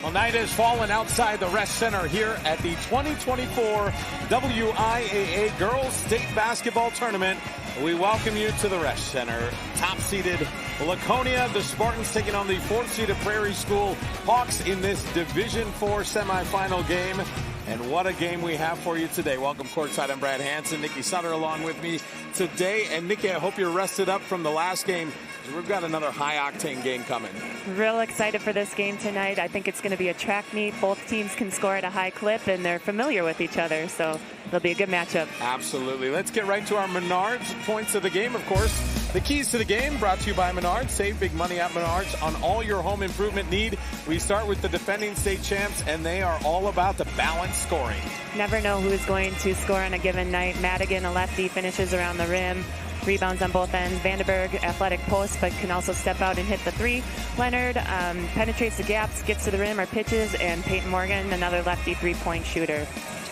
Well, night has fallen outside the Resch Center here at the 2024 WIAA Girls State Basketball Tournament. We welcome you to the Resch Center. Top-seeded Laconia, the Spartans taking on the 4th-seeded Prairie School Hawks in this Division IV semifinal game. And what a game we have for you today. Welcome courtside. I'm Brad Hansen. Nikki Sutter along with me today. And Nikki, I hope you're rested up from the last game. We've got another high-octane game coming. Real excited for this game tonight. I think it's going to be a track meet. Both teams can score at a high clip, and they're familiar with each other, so it'll be a good matchup. Absolutely. Let's get right to our Menards points of the game, of course. The keys to the game brought to you by Menards. Save big money at Menards on all your home improvement need. We start with the defending state champs, and they are all about the balanced scoring. Never know who's going to score on a given night. Madigan, a lefty, finishes around the rim. Rebounds on both ends. Vandenberg, athletic post, but can also step out and hit the three. Leonard penetrates the gaps, gets to the rim or pitches, and Peyton Morgan, another lefty three-point shooter.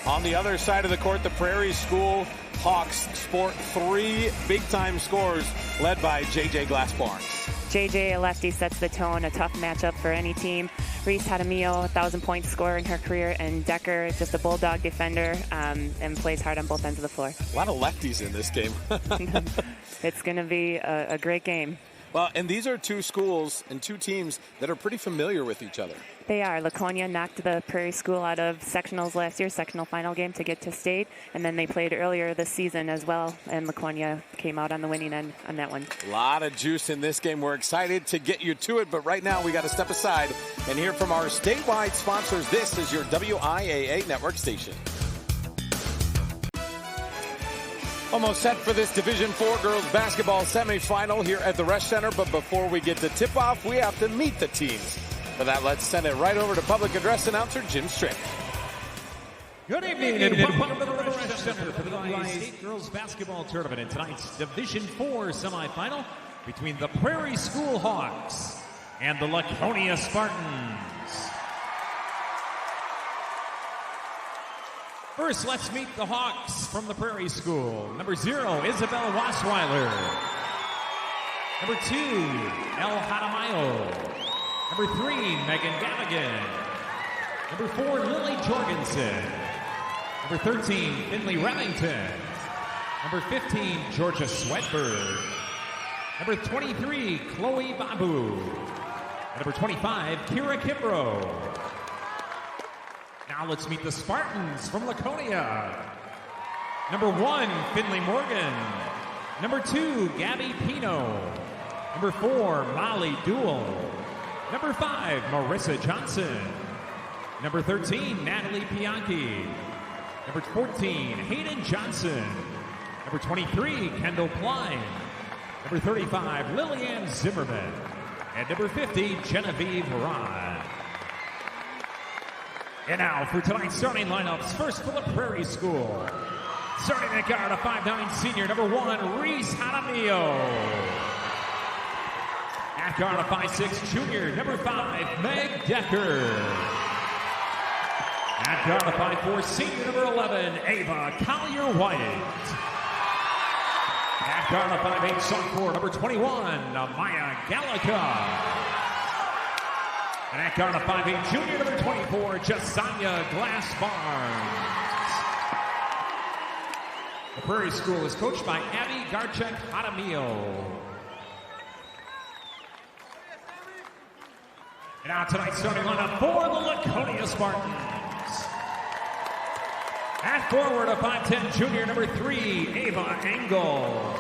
On the other side of the court, the Prairie School Hawks sport 3 big-time scores led by J.J. Glass-Barnes. JJ, a lefty, sets the tone, a tough matchup for any team. Reese Hadamio, 1,000-point scorer in her career, and Decker, just a bulldog defender, and plays hard on both ends of the floor. A lot of lefties in this game. It's going to be a great game. Well, and these are two schools and two teams that are pretty familiar with each other. They are. Laconia knocked the Prairie School out of sectionals last year, sectional final game to get to state, and then they played earlier this season as well, and Laconia came out on the winning end on that one. A lot of juice in this game. We're excited to get you to it, but right now we got to step aside and hear from our statewide sponsors. This is your WIAA network station. Almost set for this Division IV girls basketball semifinal here at the Resch Center, but before we get to tip-off, we have to meet the teams. For that, let's send it right over to public address announcer Jim Strick. Good evening and welcome to the Resch Center for the WIAA State Girls Basketball Tournament in tonight's Division IV semifinal between the Prairie School Hawks and the Laconia Spartans. First, let's meet the Hawks from the Prairie School. Number 0, Isabel Wasweiler. Number 2, El Hadamayo. Number 3, Megan Gavigan. Number 4, Lily Jorgensen. Number 13, Finley Remington. Number 15, Georgia Swedberg. Number 23, Chloe Babu. Number 25, Kira Kimbrough. Now let's meet the Spartans from Laconia. Number 1, Finley Morgan. Number 2, Gabby Pino. Number 4, Molly Duell. Number 5, Marissa Johnson. Number 13, Natalie Pianchi. Number 14, Hayden Johnson. Number 23, Kendall Klein. Number 35, Lillian Zimmerman. And number 50, Genevieve Rod. And now for tonight's starting lineups. First for the Prairie School. Starting at guard, a 5'9" senior, number 1, Reese Hadamio. At guard, a 5'6" junior, number 5, Meg Decker. At guard, a 5'4" senior, number 11, Ava Collier-White. At guard, a 5'8" sophomore, number 21, Maya Gallica. And at guard, a 5'8" junior, number 24, Jasanya Glass-Barnes. The Prairie School is coached by Abby Garchek Hadamio. And now tonight's starting lineup for the Laconia Spartans. At forward, a 5'10" junior, number 3, Ava Engel.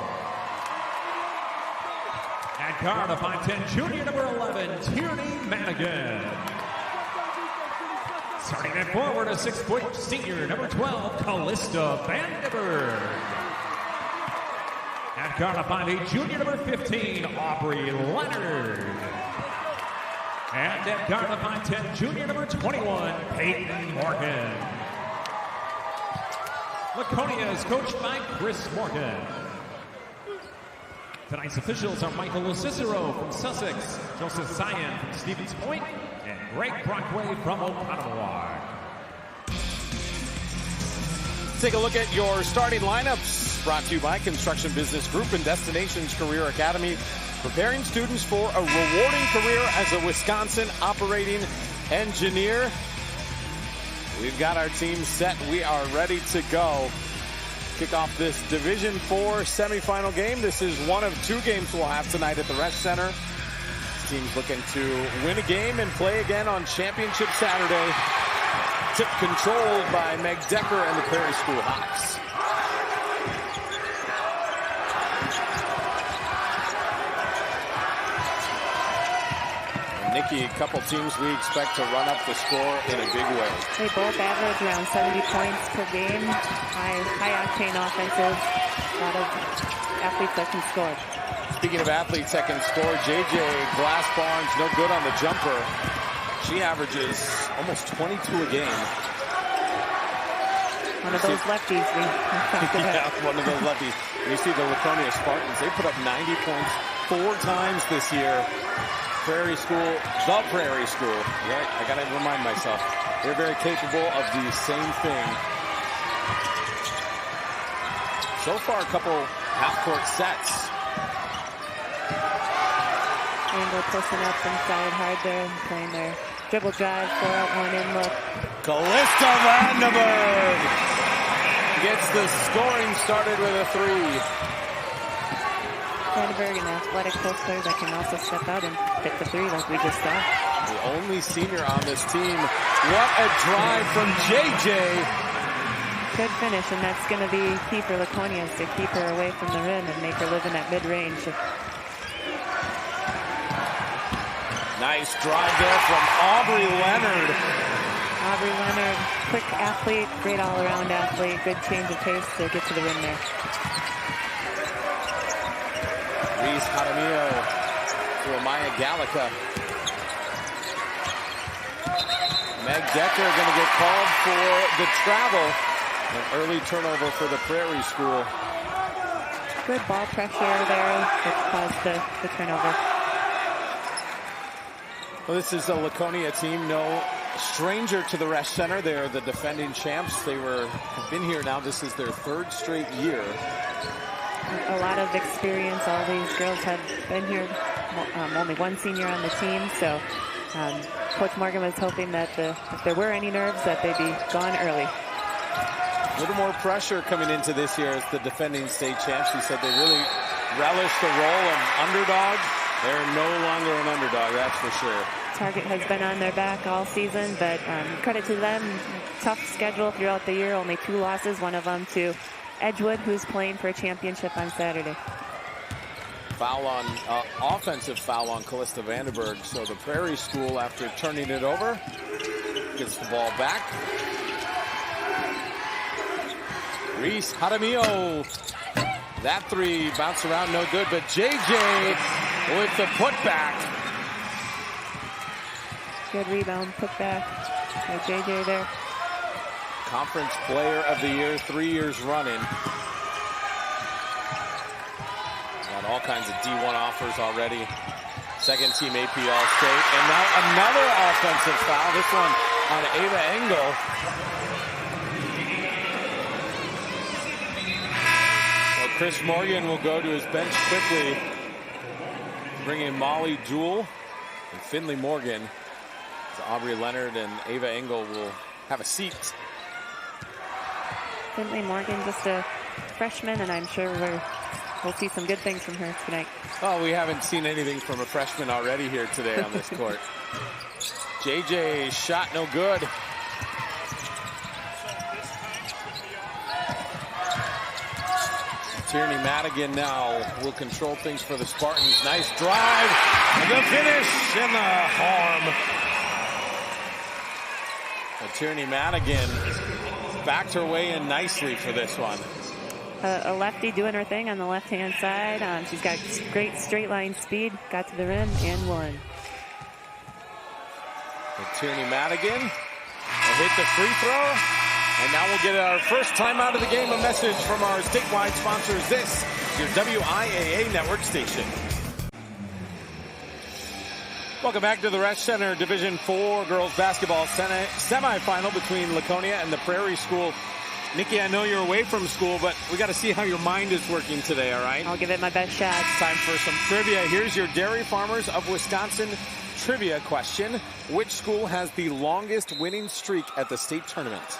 At guard, a 5'10" junior, number 11, Tierney Madigan. Starting at forward, a 6' senior, number 12, Callista Vandenberg. At guard, a 5'8" junior, number 15, Aubrey Leonard. And at guard, a 5'10" junior, number 21, Peyton Morgan. Laconia is coached by Chris Morgan. Tonight's officials are Michael Cicero from Sussex, Joseph Sion from Stevens Point, and Greg Brockway from Oconomowoc. Take a look at your starting lineups, brought to you by Construction Business Group and Destinations Career Academy, preparing students for a rewarding career as a Wisconsin operating engineer. We've got our team set. We are ready to go. Kick off this Division IV semifinal game. This is one of two games we'll have tonight at the Resch Center. This team's looking to win a game and play again on Championship Saturday. Tip controlled by Meg Decker and the Prairie School Hawks. Nikki, a couple teams we expect to run up the score in a big way. They both average around 70 points per game. High octane offensive. A lot of athletes that can score. Speaking of athletes that can score, JJ Glass-Barnes, no good on the jumper. She averages almost 22 a game. One of those lefties we talked about. Yeah, one of those lefties. You see the Laconia Spartans, they put up 90 points 4 times this year. Prairie School, the Prairie School, right? I gotta remind myself, they're very capable of the same thing. So far, a couple half-court sets. Angle pushing up inside hard there, playing their dribble drive, 4-out, 1-in look. Callista Vandenberg gets the scoring started with a 3. Vandenberg, an athletic post player that can also step out and hit the 3 like we just saw. The only senior on this team. What a drive from JJ. Good finish, and that's going to be key for Laconia, is to keep her away from the rim and make her live in that mid-range. Nice drive there from Aubrey Leonard. Aubrey Leonard, quick athlete, great all-around athlete, good change of pace to get to the rim there. Reese Jaramillo to Amaya Gallica. Meg Decker going to get called for the travel. An early turnover for the Prairie School. Good ball pressure there that caused the turnover. Well, this is a Laconia team, no stranger to the Resch Center. They're the defending champs. Have been here now. This is their 3rd straight year. A lot of experience. All these girls have been here. Only one senior on the team, so Coach Morgan was hoping that if there were any nerves, that they'd be gone early. A little more pressure coming into this year as the defending state champs. He said they really relish the role of underdog. They're no longer an underdog, that's for sure. Target has been on their back all season, but credit to them. Tough schedule throughout the year. Only 2 losses, one of them to Edgewood, who's playing for a championship on Saturday. Offensive foul on Callista Vandenberg. So the Prairie School, after turning it over, gets the ball back. Reese Jaramillo. That 3 bounced around, no good, but JJ with the putback. Good rebound, putback by JJ there. Conference Player of the Year, 3 years running. Got all kinds of D1 offers already. Second team AP All-State. And now another offensive foul. This one on Ava Engel. Well, Chris Morgan will go to his bench quickly. Bring in Molly Jewell and Finley Morgan. So Aubrey Leonard and Ava Engel will have a seat. Finley Morgan, just a freshman, and I'm sure we'll see some good things from her tonight. Oh, we haven't seen anything from a freshman already here today on this court. JJ shot no good. Tierney Madigan now will control things for the Spartans. Nice drive, and the finish in the harm. Tierney Madigan backed her way in nicely for this one. A lefty doing her thing on the left-hand side. She's got great straight-line speed. Got to the rim and won. Tierney Madigan will hit the free throw. And now we'll get our first time out of the game. A message from our statewide sponsors. This is your WIAA network station. Welcome back to the Resch Center Division IV girls basketball semifinal between Laconia and the Prairie School. Nikki, I know you're away from school, but we got to see how your mind is working today, all right? I'll give it my best shot. It's time for some trivia. Here's your Dairy Farmers of Wisconsin trivia question. Which school has the longest winning streak at the state tournament?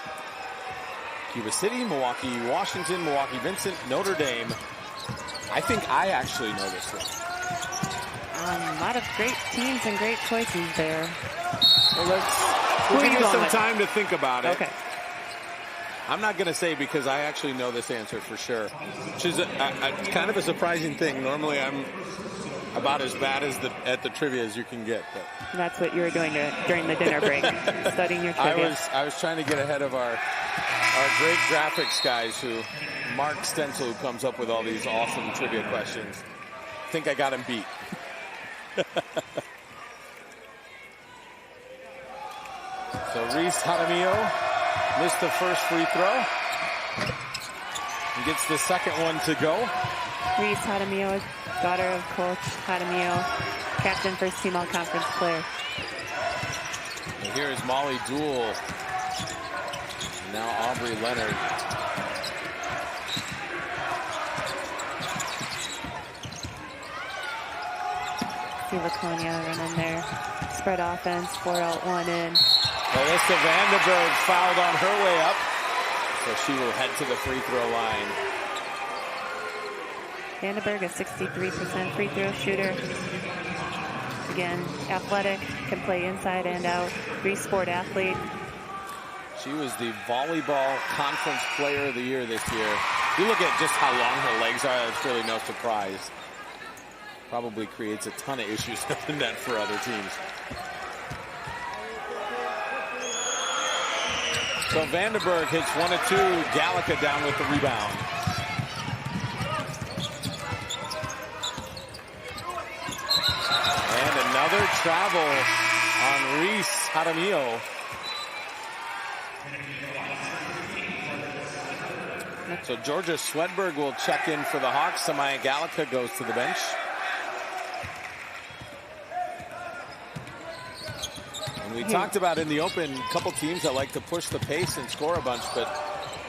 Cuba City, Milwaukee, Washington, Milwaukee Vincent, Notre Dame. I think I actually know this one. A lot of great teams and great choices there. Well, we'll give you some time to think about it. Okay. I'm not going to say because I actually know this answer for sure, which is kind of a surprising thing. Normally I'm about as bad as at the trivia as you can get. But that's what you were doing during the dinner break, studying your trivia. I was trying to get ahead of our great graphics guys, Mark Stencil, who comes up with all these awesome trivia questions. I think I got him beat. So Reese Jaramillo missed the first free throw and gets the second one to go. Reese Jaramillo, daughter of Coach Jaramillo, captain first team all-conference player. And here is Molly Dool. Now Aubrey Leonard. See Laconia running there. Spread offense, 4 out, 1 in. Alyssa Vandenberg fouled on her way up, so she will head to the free throw line. Vandenberg, a 63% free throw shooter. Again, athletic, can play inside and out. Three-sport athlete. She was the volleyball conference player of the year this year. You look at just how long her legs are, that's really no surprise. Probably creates a ton of issues at the net for other teams. So Vandenberg hits 1 of 2. Gallica down with the rebound. And another travel on Reese Jaramillo. So Georgia Swedberg will check in for the Hawks. Samaya Gallica goes to the bench. And we talked about in the open a couple teams that like to push the pace and score a bunch, but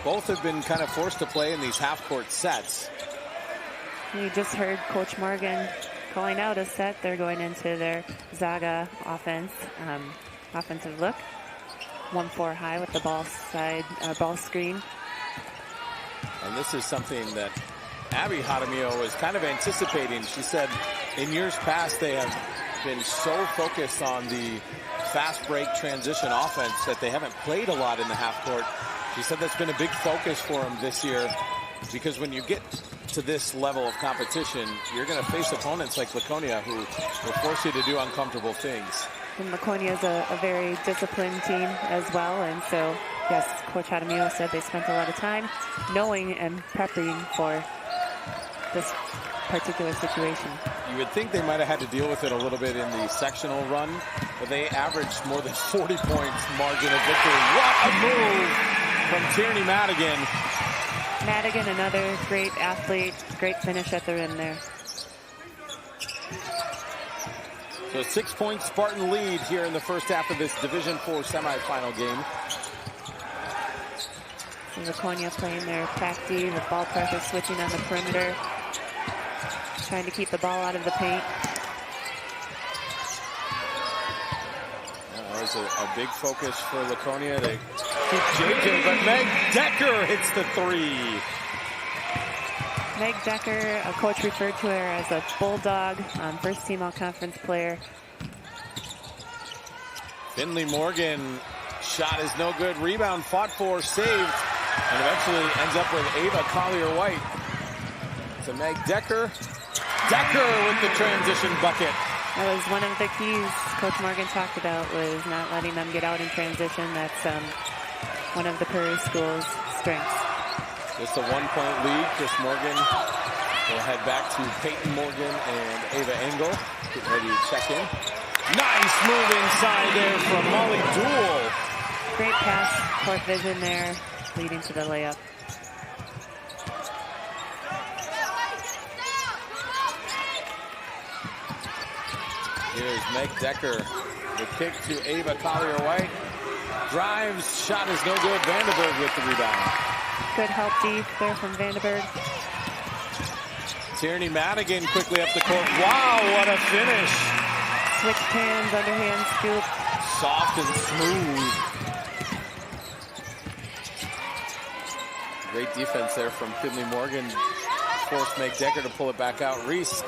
both have been kind of forced to play in these half-court sets. You just heard Coach Morgan calling out a set. They're going into their Zaga offense, offensive look. 1-4 high with the ball screen. And this is something that Abby Jaramillo was kind of anticipating. She said in years past they have been so focused on the fast break transition offense that they haven't played a lot in the half court. She said that's been a big focus for them this year, because when you get to this level of competition, you're going to face opponents like Laconia who will force you to do uncomfortable things. And Laconia is a very disciplined team as well, and so yes, Coach Jaramillo said they spent a lot of time knowing and prepping for this particular situation. You would think they might have had to deal with it a little bit in the sectional run, but they averaged more than 40 points margin of victory. What a move from Tierney Madigan. Madigan, another great athlete, great finish at the rim there. So a 6-point Spartan lead here in the first half of this Division IV semifinal game. So Laconia playing their pack-D with ball pressure, switching on the perimeter, trying to keep the ball out of the paint. That was a big focus for Laconia. They keep JJ, but Meg Decker hits the 3. Meg Decker, a coach referred to her as a bulldog, first team all-conference player. Finley Morgan, shot is no good. Rebound fought for, saved, and eventually ends up with Ava Collier-White. So Meg Decker. Decker with the transition bucket. That was one of the keys Coach Morgan talked about, was not letting them get out in transition. That's one of the Prairie School's strengths. Just a 1-point lead. Chris Morgan will head back to Peyton Morgan and Ava Engel. Getting ready to check in. Nice move inside there from Molly Dool. Great pass, court vision there, leading to the layup. Here's Meg Decker. The kick to Ava Collier-White. Drives, shot is no good. Vandenberg with the rebound. Good help deep there from Vandenberg. Tierney Madigan quickly up the court. Wow, what a finish. switch hands, underhand scoop. Soft and smooth. Great defense there from Finley Morgan. Forced Meg Decker to pull it back out. Reese.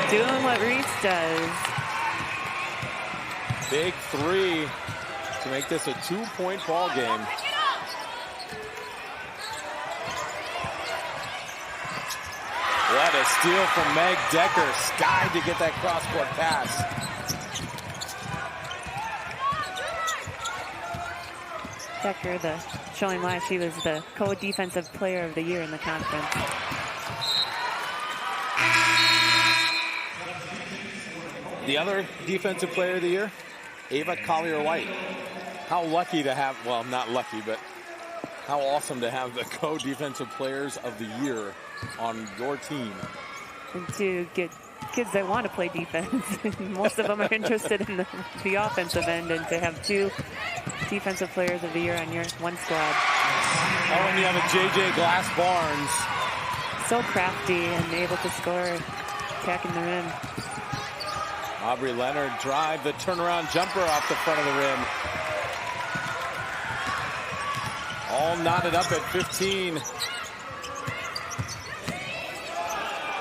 Doing what Reese does. Big three to make this a 2-point ball game. What a steal from Meg Decker. Skied to get that cross-court pass. Decker showing why she was the co-defensive player of the year in the conference. The other defensive player of the year, Ava Collier-White. How lucky to have, well, not lucky, but how awesome to have the co-defensive players of the year on your team. And to get kids that want to play defense. Most of them are interested in the offensive end, and to have two defensive players of the year on your one squad. Oh, and you have a JJ Glass Barnes. So crafty and able to score, attacking the rim. Aubrey Leonard drive the turnaround jumper off the front of the rim. All knotted up at 15.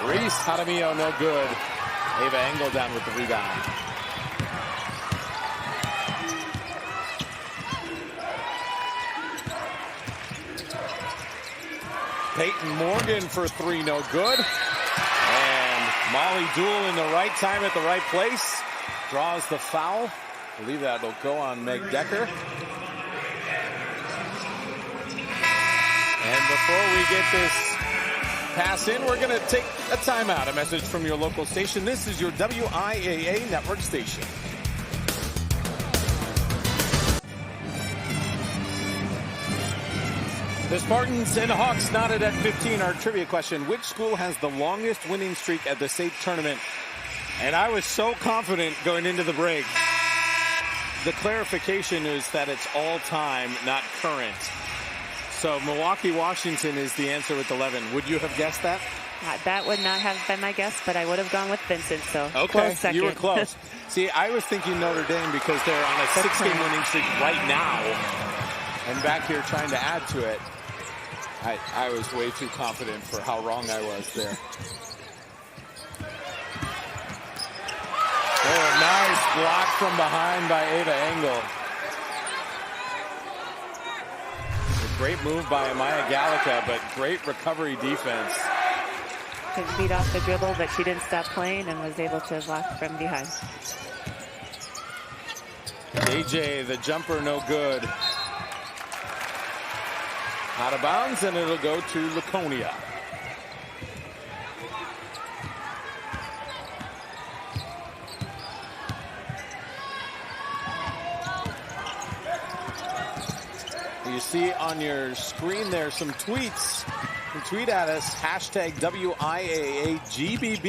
Reese Jaramillo, no good. Ava Engel down with the rebound. Peyton Morgan for three, no good. And Molly Dool in the right time at the right place. Draws the foul. I believe that'll go on Meg Decker. And before we get this pass in, we're going to take a timeout. A message from your local station. This is your WIAA network station. The Spartans and Hawks knotted at 15. Our trivia question: which school has the longest winning streak at the state tournament? And I was so confident going into the break. The clarification is that it's all time, not current. So Milwaukee, Washington is the answer with 11. Would you have guessed that? That would not have been my guess, but I would have gone with Vincent, so okay, close second. You were close. See, I was thinking Notre Dame because they're on a 6-game winning streak right now. And back here trying to add to it. I was way too confident for how wrong I was there. Oh, nice block from behind by Ava Engel. Great move by Amaya Gallica, but great recovery defense. Couldn't beat off the dribble, but she didn't stop playing and was able to block from behind. AJ, the jumper, no good. Out of bounds, and it'll go to Laconia. You see on your screen there some tweets. You can tweet at us, hashtag WIAAGBB.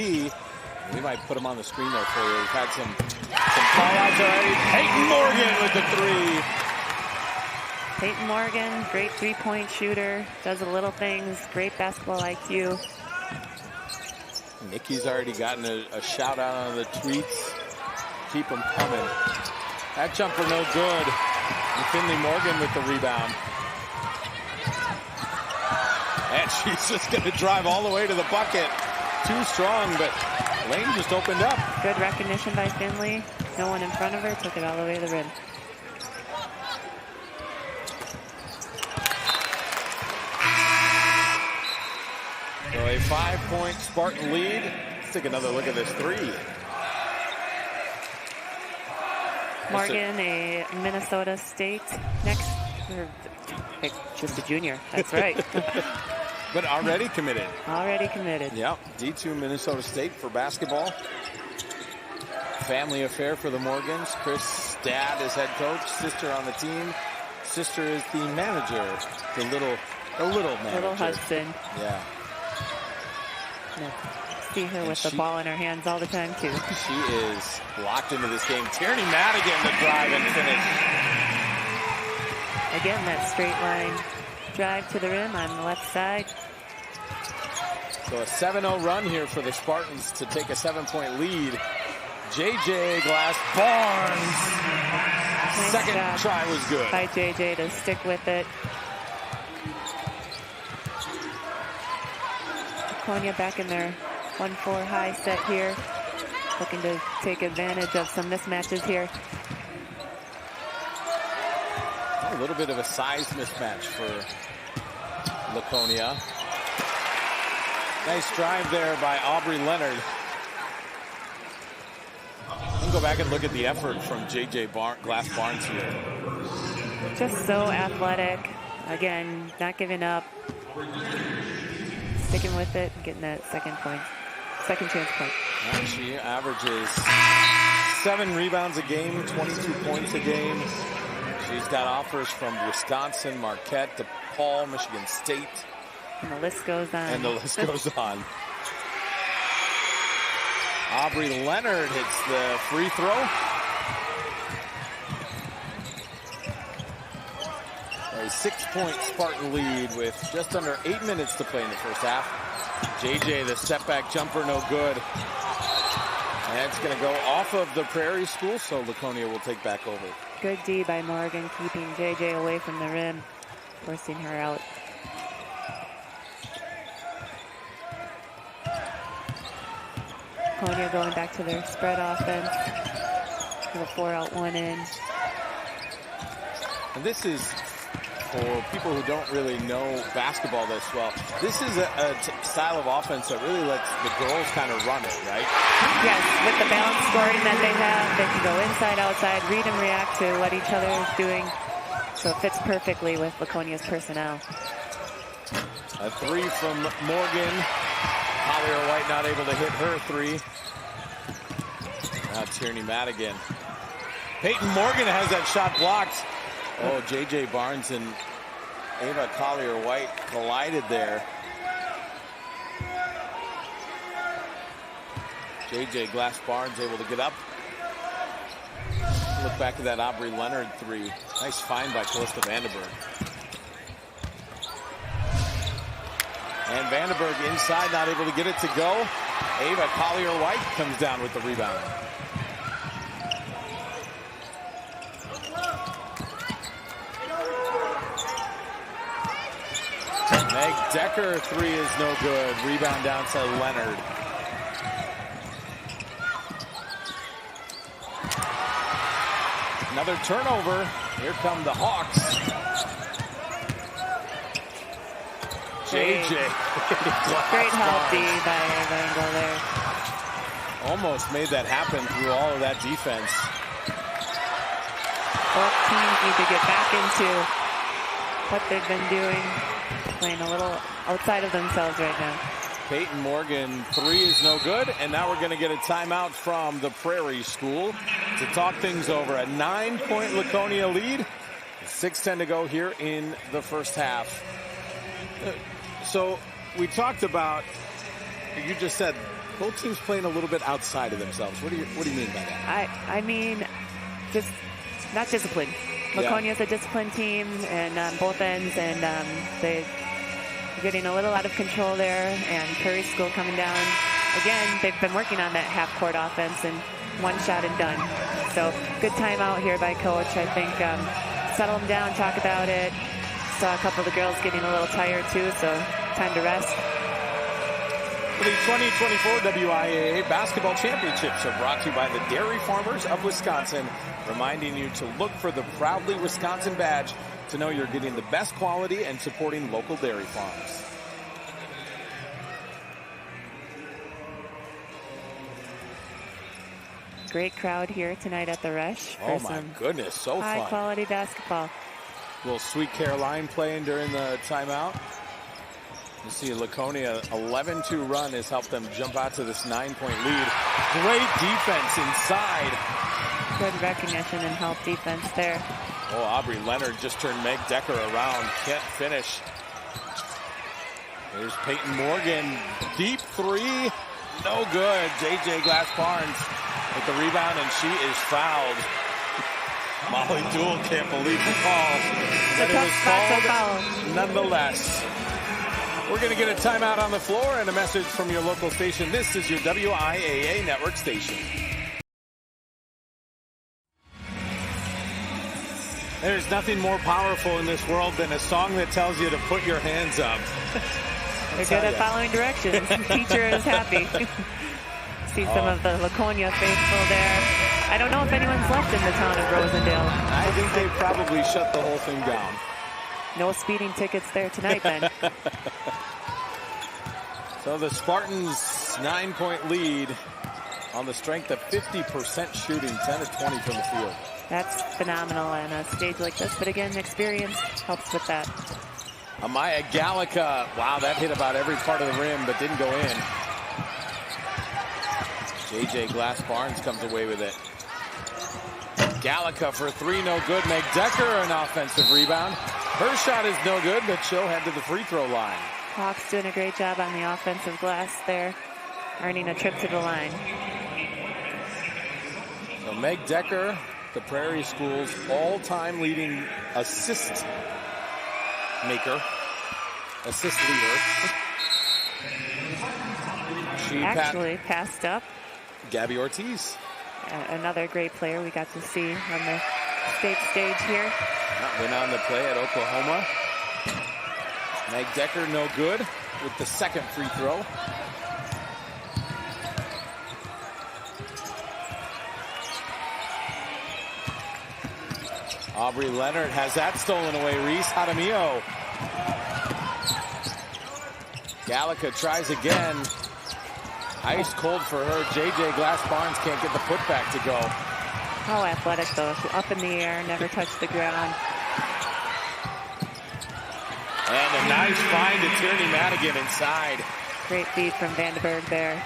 We might put them on the screen there for you. We've had some call-outs already. Peyton Morgan with the three. Peyton Morgan, great three-point shooter, does the little things, great basketball IQ. Nikki's already gotten a shout out on the tweets. Keep them coming. That jumper no good. And Finley Morgan with the rebound. And she's just going to drive all the way to the bucket. Too strong, but lane just opened up. Good recognition by Finley. No one in front of her, took it all the way to the rim. So a 5-point Spartan lead. Let's take another look at this three. Morgan, a Minnesota State next, just a junior, that's right. But already committed. Already committed. Yep, D2 Minnesota State for basketball. Family affair for the Morgans. Chris' dad is head coach, sister on the team. Sister is the manager, the little manager. Little Hudson. Yeah. See her with the ball in her hands all the time, too. She is locked into this game. Tierney Madigan to drive and finish. Again, that straight line drive to the rim on the left side. So a 7-0 run here for the Spartans to take a 7-point lead. JJ Glass Barnes. Nice Second job try was good. by JJ to stick with it. Laconia back in their 1-4 high set here. Looking to take advantage of some mismatches here. A little bit of a size mismatch for Laconia. Nice drive there by Aubrey Leonard. You can go back and look at the effort from JJ Glass Barnes here. Just so athletic. Again, not giving up. Sticking with it, getting that second chance point. And she averages 7 rebounds a game, 22 points a game. She's got offers from Wisconsin, Marquette, DePaul, Michigan State. And the list goes on. And the list goes on. Aubrey Leonard hits the free throw. A 6-point Spartan lead with just under 8 minutes to play in the first half. JJ, the step back jumper, no good. And it's going to go off of the Prairie School, so Laconia will take back over. Good D by Morgan, keeping JJ away from the rim, forcing her out. Laconia going back to their spread offense. With a 4-out, 1 in. And this is, for people who don't really know basketball this well, this is a style of offense that really lets the girls kind of run it, right? Yes, with the balance scoring that they have, they can go inside, outside, read and react to what each other is doing. So it fits perfectly with Laconia's personnel. A 3 from Morgan. Collier White not able to hit her 3. Now Tierney Madigan. Peyton Morgan has that shot blocked. Oh, JJ Barnes and Ava Collier White collided there. JJ Glass Barnes able to get up. Look back at that Aubrey Leonard 3. Nice find by Callista Vandenberg. And Vandenberg inside, not able to get it to go. Ava Collier White comes down with the rebound. Meg Decker 3 is no good. Rebound down to Leonard. Another turnover. Here come the Hawks. JJ. Great help D by Rangel there. Almost made that happen through all of that defense. Both teams need to get back into what they've been doing. Playing a little outside of themselves right now. Peyton Morgan 3 is no good, and now we're going to get a timeout from the Prairie School to talk things over. A 9-point Laconia lead, 6:10 to go here in the first half. So we talked about, you just said, both teams playing a little bit outside of themselves. What do you mean by that? I mean, just not disciplined. Laconia's a disciplined team, and on both ends, and they're getting a little out of control there, and Prairie School coming down. Again, they've been working on that half-court offense, and one shot and done. So good timeout here by Coach. I think settle them down, talk about it. Saw a couple of the girls getting a little tired too, so time to rest. The 2024 WIAA Basketball Championships are brought to you by the Dairy Farmers of Wisconsin, reminding you to look for the Proudly Wisconsin badge to know you're getting the best quality and supporting local dairy farms. Great crowd here tonight at the Rush. Oh my goodness, so fun. High quality basketball. Little Sweet Caroline playing during the timeout. You see Laconia 11-2 run has helped them jump out to this 9-point lead. Great defense inside. Good recognition and help defense there. Oh, Aubrey Leonard just turned Meg Decker around. Can't finish. There's Peyton Morgan. Deep 3. No good. JJ Glass Barnes with the rebound, and she is fouled. Molly Dool can't believe the call. But it was called nonetheless. We're going to get a timeout on the floor and a message from your local station. This is your WIAA network station. There's nothing more powerful in this world than a song that tells you to put your hands up. They're good at following directions. The teacher is happy. See some of the Laconia faithful there. I don't know if anyone's left in the town of Rosendale. I think they probably shut the whole thing down. No speeding tickets there tonight then. So the Spartans 9-point lead on the strength of 50% shooting, 10 of 20 from the field. That's phenomenal on a stage like this, but again, experience helps with that. Amaya Gallica, wow, that hit about every part of the rim, but didn't go in. JJ Glass-Barnes comes away with it. Gallica for three, no good. Meg Decker, an offensive rebound. Her shot is no good, but she'll head to the free throw line. Hawks doing a great job on the offensive glass there, earning a trip to the line. So Meg Decker, the Prairie School's all-time leading assist maker, assist leader. She actually passed up Gabby Ortiz. Another great player we got to see on the state stage here. Went on to play at Oklahoma. Meg Decker no good with the second free throw. Aubrey Leonard has that stolen away. Reese Jaramillo. Gallica tries again. Ice cold for her. JJ Glass-Barnes can't get the putback to go. How athletic though. She's up in the air, never touched the ground. And a nice find to Tierney Madigan inside. Great feed from Vandenberg there.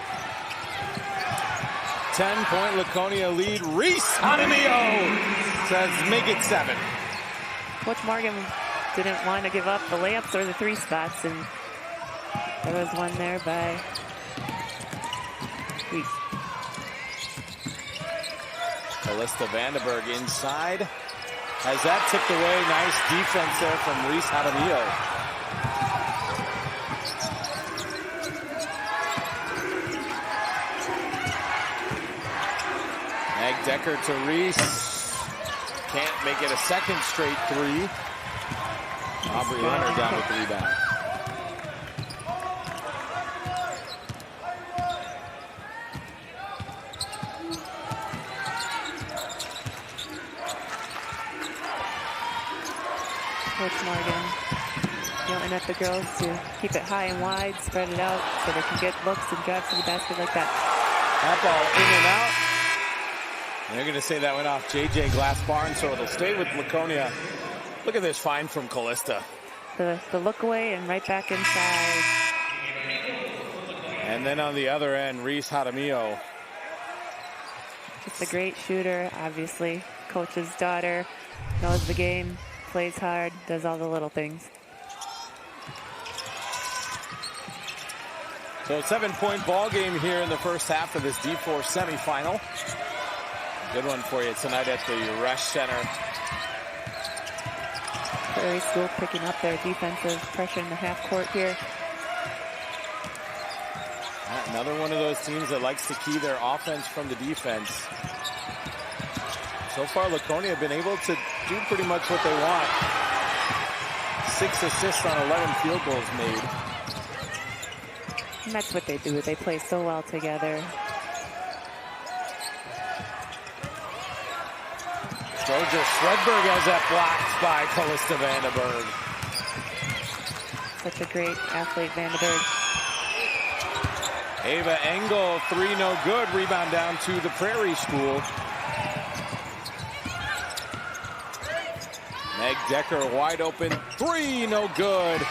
10-point Laconia lead. Reese Jaramillo says make it 7. Coach Morgan didn't want to give up the layups or the three spots, and there was one there by Reese. Callista Vandenberg inside. Has that tipped away. Nice defense there from Reese Jaramillo. Meg Decker to Reese. Can't make it a second straight three. Aubrey Leonard down with the rebound. Coach Morgan yelling at the girls to keep it high and wide, spread it out so they can get looks and drive to the basket like that. That ball in and out. And they're going to say that went off JJ Glass-Barnes, so it'll stay with Laconia. Look at this find from Callista. The look away and right back inside. And then on the other end, Reese Jaramillo. Just a great shooter, obviously. Coach's daughter, knows the game, plays hard, does all the little things. So a 7-point ball game here in the first half of this D4 semifinal. Good one for you tonight at the Resch Center. Prairie School picking up their defensive pressure in the half court here. Another one of those teams that likes to key their offense from the defense. So far, Laconia have been able to do pretty much what they want. 6 assists on 11 field goals made. And that's what they do. They play so well together. Georgia Swedberg has that blocked by Callista Vandenberg. Such a great athlete, Vandenberg. Ava Engel, 3 no good. Rebound down to the Prairie School. Meg Decker wide open, 3 no good.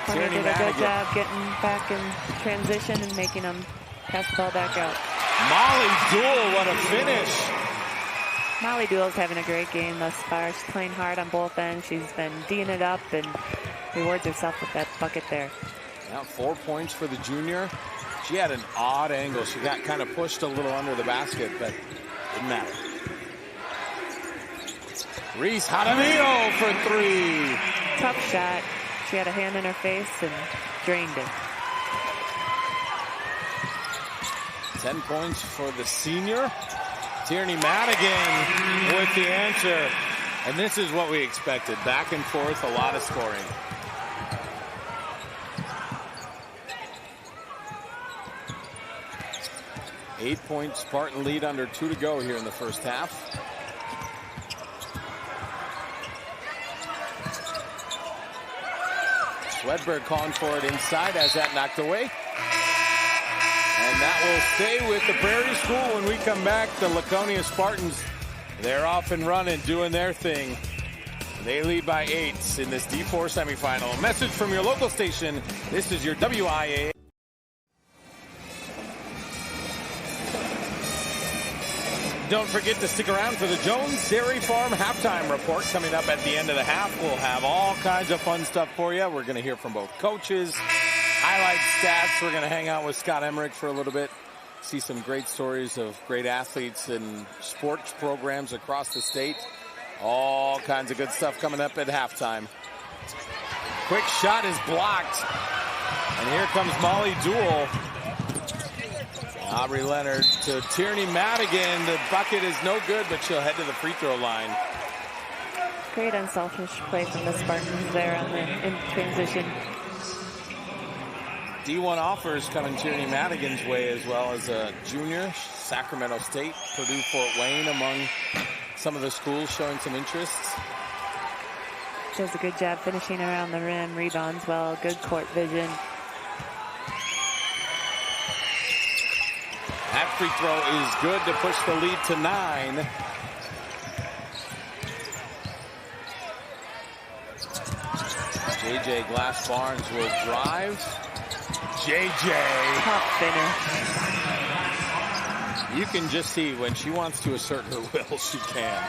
Tierney did a good job getting back in transition and making them pass the ball back out. Molly Duell, what a finish. Molly Duell's having a great game thus far. She's playing hard on both ends. She's been D'ing it up and rewards herself with that bucket there. Now 4 points for the junior. She had an odd angle. She got kind of pushed a little under the basket, but didn't matter. Reese Jaramillo for 3. Tough shot. She had a hand in her face and drained it. 10 points for the senior. Tierney Madigan with the answer. And this is what we expected. Back and forth, a lot of scoring. Eight-point Spartan lead, under 2 to go here in the first half. Swedberg calling for it inside, as that knocked away. And that will stay with the Prairie School when we come back. The Laconia Spartans, they're off and running, doing their thing. They lead by 8 in this D4 semifinal. A message from your local station. This is your WIAA. Don't forget to stick around for the Jones Dairy Farm halftime report coming up at the end of the half. We'll have all kinds of fun stuff for you. We're going to hear from both coaches, highlight stats. We're going to hang out with Scott Emmerich for a little bit, see some great stories of great athletes and sports programs across the state. All kinds of good stuff coming up at halftime. Quick shot is blocked. And here comes Molly Duell. Aubrey Leonard to Tierney Madigan. The bucket is no good, but she'll head to the free throw line. Great unselfish play from the Spartans there on in transition. D1 offers coming Tierney Madigan's way, as well as a junior. Sacramento State, Purdue, Fort Wayne among some of the schools showing some interest. Does a good job finishing around the rim, rebounds well, good court vision. That free throw is good to push the lead to 9. JJ Glass Barnes will drive. JJ. Top spinner. You can just see when she wants to assert her will, she can.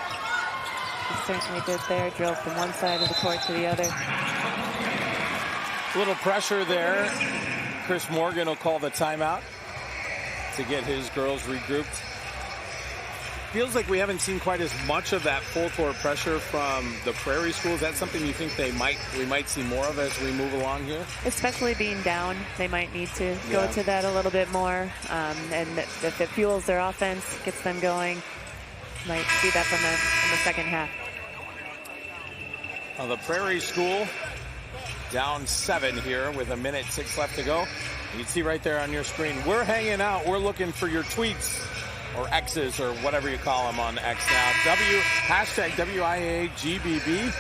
She certainly did there. Drove from one side of the court to the other. A little pressure there. Chris Morgan will call the timeout to get his girls regrouped. Feels like we haven't seen quite as much of that full court pressure from the Prairie School. Is that something you think we might see more of as we move along here? Especially being down, they might need to go to that a little bit more. And if it fuels their offense, gets them going, might see that from the second half. The Prairie School down 7 here with 1:06 left to go. You can see right there on your screen, we're hanging out. We're looking for your tweets or X's or whatever you call them on X now. Hashtag WIAGBB.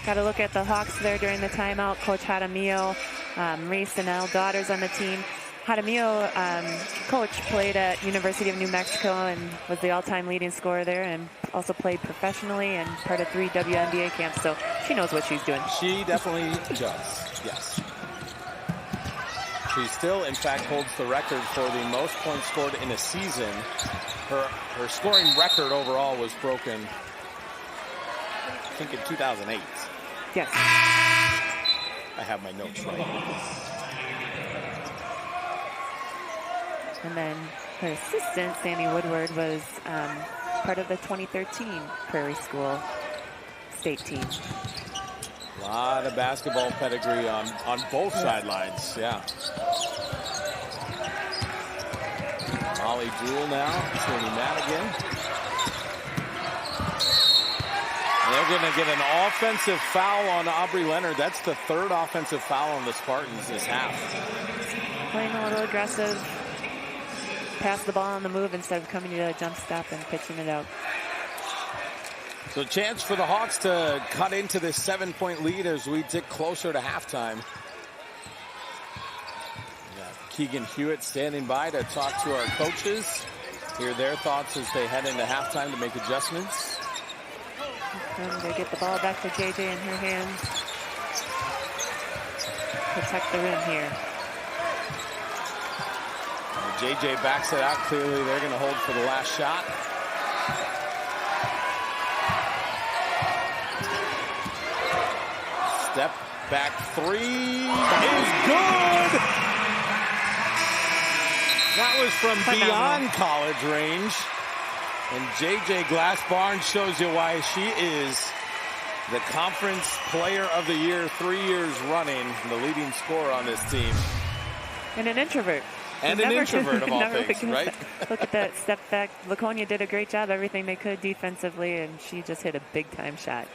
Got to look at the Hawks there during the timeout. Coach Jaramillo, Reese and Elle, daughters on the team. Jaramillo, coach, played at University of New Mexico and was the all-time leading scorer there, and also played professionally and part of 3 WNBA camps, so she knows what she's doing. She definitely does, yes. She still, in fact, holds the record for the most points scored in a season. Her scoring record overall was broken, I think, in 2008. Yes. I have my notes right. And then her assistant, Sammy Woodward, was part of the 2013 Prairie School state team. A lot of basketball pedigree on both sidelines, yeah. Molly Duell now, Tierney Madigan. And they're going to get an offensive foul on Aubrey Leonard. That's the 3rd offensive foul on the Spartans this half. Playing a little aggressive. Pass the ball on the move instead of coming to a jump stop and pitching it out. So chance for the Hawks to cut into this 7-point lead as we tick closer to halftime. Keegan Hewitt standing by to talk to our coaches, hear their thoughts as they head into halftime to make adjustments. And they get the ball back to JJ in her hands. Protect the rim here. JJ backs it out. Clearly they're going to hold for the last shot. Step back 3 is good. That was from beyond college range. And JJ Glass Barnes shows you why she is the conference player of the year 3 years running, the leading scorer on this team. And an introvert. And an introvert of all things, right? Look at that step back. Laconia did a great job, everything they could defensively, and she just hit a big-time shot.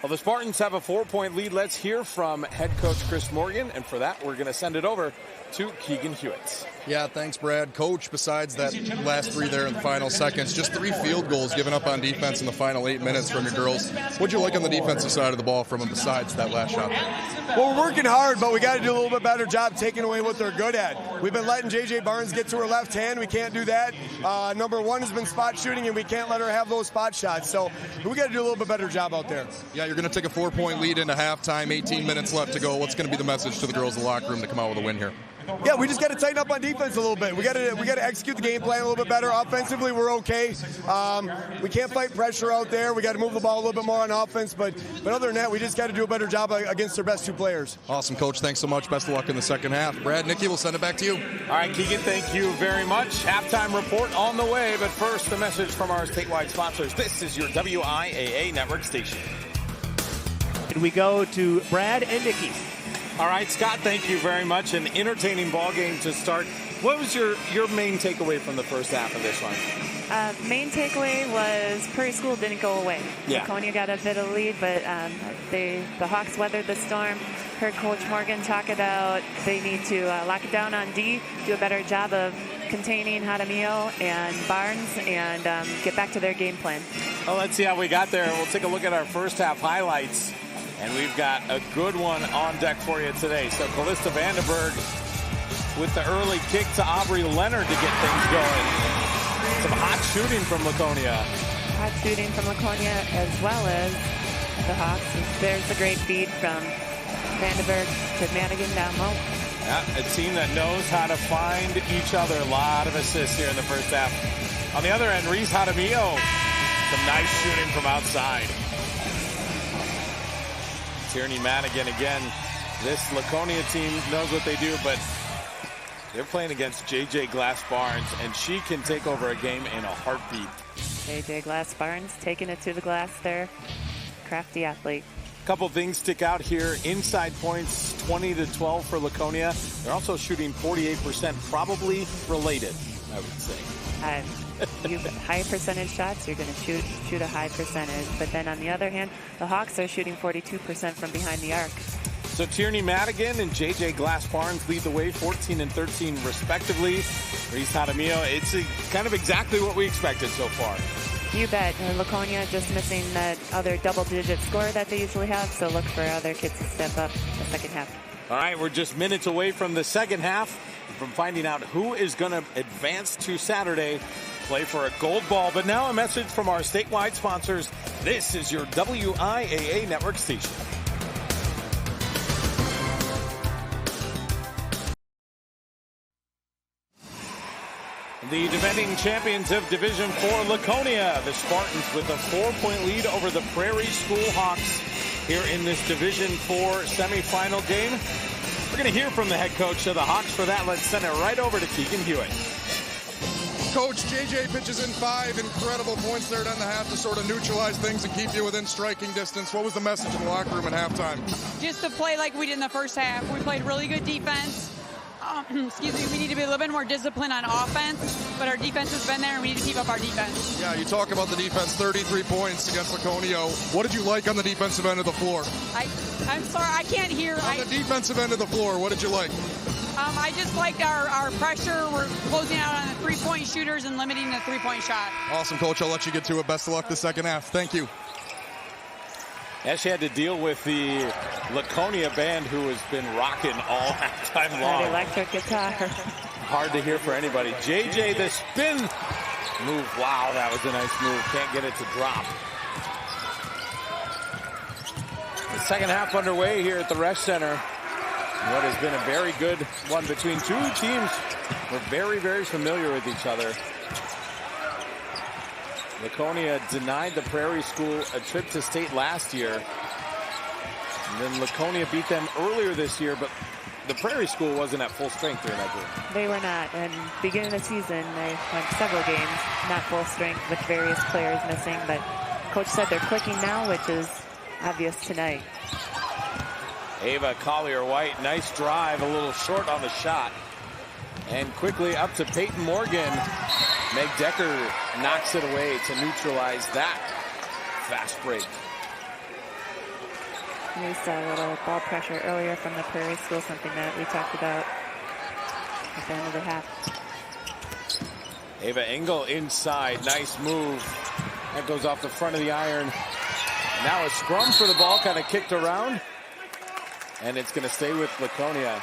Well, the Spartans have a 4-point lead. Let's hear from head coach Chris Morgan. And for that, we're going to send it over to Keegan Hewitt. Yeah, thanks, Brad. Coach, besides that last 3 there in the final seconds, just 3 field goals given up on defense in the final 8 minutes from your girls. What'd you like on the defensive side of the ball from them besides that last shot? Well, we're working hard, but we got to do a little bit better job taking away what they're good at. We've been letting J.J. Barnes get to her left hand. We can't do that. Number 1 has been spot shooting, and we can't let her have those spot shots. So we got to do a little bit better job out there. Yeah, you're going to take a 4-point lead into halftime, 18 minutes left to go. What's going to be the message to the girls in the locker room to come out with a win here? Yeah, we just got to tighten up on defense a little bit. We got to execute the game plan a little bit better. Offensively, we're okay. We can't fight pressure out there. We got to move the ball a little bit more on offense. But other than that, we just got to do a better job against their best 2 players. Awesome, Coach. Thanks so much. Best of luck in the second half. Brad, Nikki, we'll send it back to you. All right, Keegan, thank you very much. Halftime report on the way. But first, a message from our statewide sponsors. This is your WIAA network station. And we go to Brad and Nikki. All right, Scott, thank you very much. An entertaining ball game to start. What was your main takeaway from the first half of this one? Main takeaway was Prairie School didn't go away. Yeah. Laconia got a bit of lead, but the Hawks weathered the storm. Heard Coach Morgan talk about they need to lock it down on D, do a better job of containing Jaramillo and Barnes, and get back to their game plan. Well, let's see how we got there. We'll take a look at our first half highlights. And we've got a good one on deck for you today. So Callista Vandenberg with the early kick to Aubrey Leonard to get things going. Some hot shooting from Laconia. Hot shooting from Laconia as well as the Hawks. There's a great feed from Vandenberg to Madigan down low. Yeah, a team that knows how to find each other. A lot of assists here in the first half. On the other end, Reese Jaramillo. Some nice shooting from outside. Tierney Madigan again. This Laconia team knows what they do, but they're playing against J.J. Glass Barnes, and she can take over a game in a heartbeat. J.J. Glass Barnes taking it to the glass there. Crafty athlete. A couple things stick out here. Inside points, 20-12 for Laconia. They're also shooting 48%, probably related, I would say. You high percentage shots, you're going to shoot a high percentage. But then on the other hand, the Hawks are shooting 42% from behind the arc. So Tierney Madigan and J.J. Glass Barnes lead the way, 14 and 13 respectively. Reese Jaramillo, it's kind of exactly what we expected so far. You bet. Laconia just missing that other double-digit score that they usually have, so look for other kids to step up the second half. All right, we're just minutes away from the second half, from finding out who is going to advance to Saturday, play for a gold ball. But now a message from our statewide sponsors. This is your WIAA network station. The defending champions of Division IV, Laconia, the Spartans with a 4-point lead over the Prairie School Hawks here in this Division IV semifinal game. We're going to hear from the head coach of the Hawks. For that, let's send it right over to Keegan Hewitt. Coach, JJ pitches in 5 incredible points there down the half to sort of neutralize things and keep you within striking distance. What was the message in the locker room at halftime? Just to play like we did in the first half. We played really good defense. We need to be a little bit more disciplined on offense, but our defense has been there, and we need to keep up our defense. Yeah, you talk about the defense, 33 points against Laconia. What did you like on the defensive end of the floor? I'm sorry, I can't hear. On the defensive end of the floor, what did you like? I just liked our pressure. We're closing out on the three-point shooters and limiting the three-point shot. Awesome, Coach. I'll let you get to it. Best of luck the second half. Thank you. Yeah, she had to deal with the Laconia band, who has been rocking all halftime long. That electric guitar. Hard to hear for anybody. JJ, the spin move. Wow, that was a nice move. Can't get it to drop. The second half underway here at the Resch Center. What has been a very good one between two teams. We're very, very familiar with each other. Laconia denied the Prairie School a trip to state last year. And then Laconia beat them earlier this year, but the Prairie School wasn't at full strength during that game. They were not. And beginning of the season, they went several games, not full strength with various players missing. But Coach said they're clicking now, which is obvious tonight. Ava Collier-White, nice drive, a little short on the shot. And quickly up to Peyton Morgan. Meg Decker knocks it away to neutralize that fast break. We saw a little ball pressure earlier from the Prairie School, something that we talked about at the end of the half. Ava Engel inside, nice move. That goes off the front of the iron. Now a scrum for the ball, kind of kicked around. And it's going to stay with Laconia.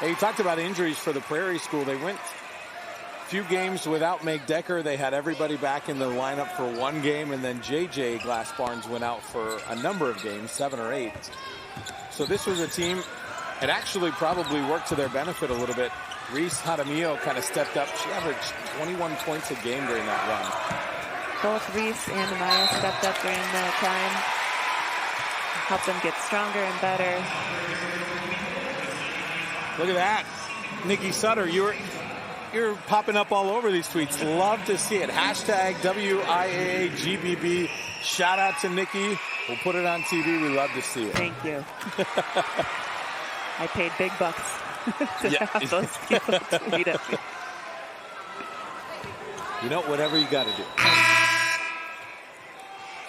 Hey, you talked about injuries for the Prairie School. They went a few games without Meg Decker. They had everybody back in the lineup for one game, and then JJ Glass-Barnes went out for a number of games, 7 or 8. So this was a team, it actually probably worked to their benefit a little bit. Reese Jaramillo kind of stepped up. She averaged 21 points a game during that run. Both Reese and Amaya stepped up during that time. Helped them get stronger and better. Look at that. Nikki Sutter, you're popping up all over these tweets. Love to see it. Hashtag WIAA GBB. Shout out to Nikki. We'll put it on TV. We love to see it. Thank you. I paid big bucks to have those people tweet at me. You know, whatever you got to do.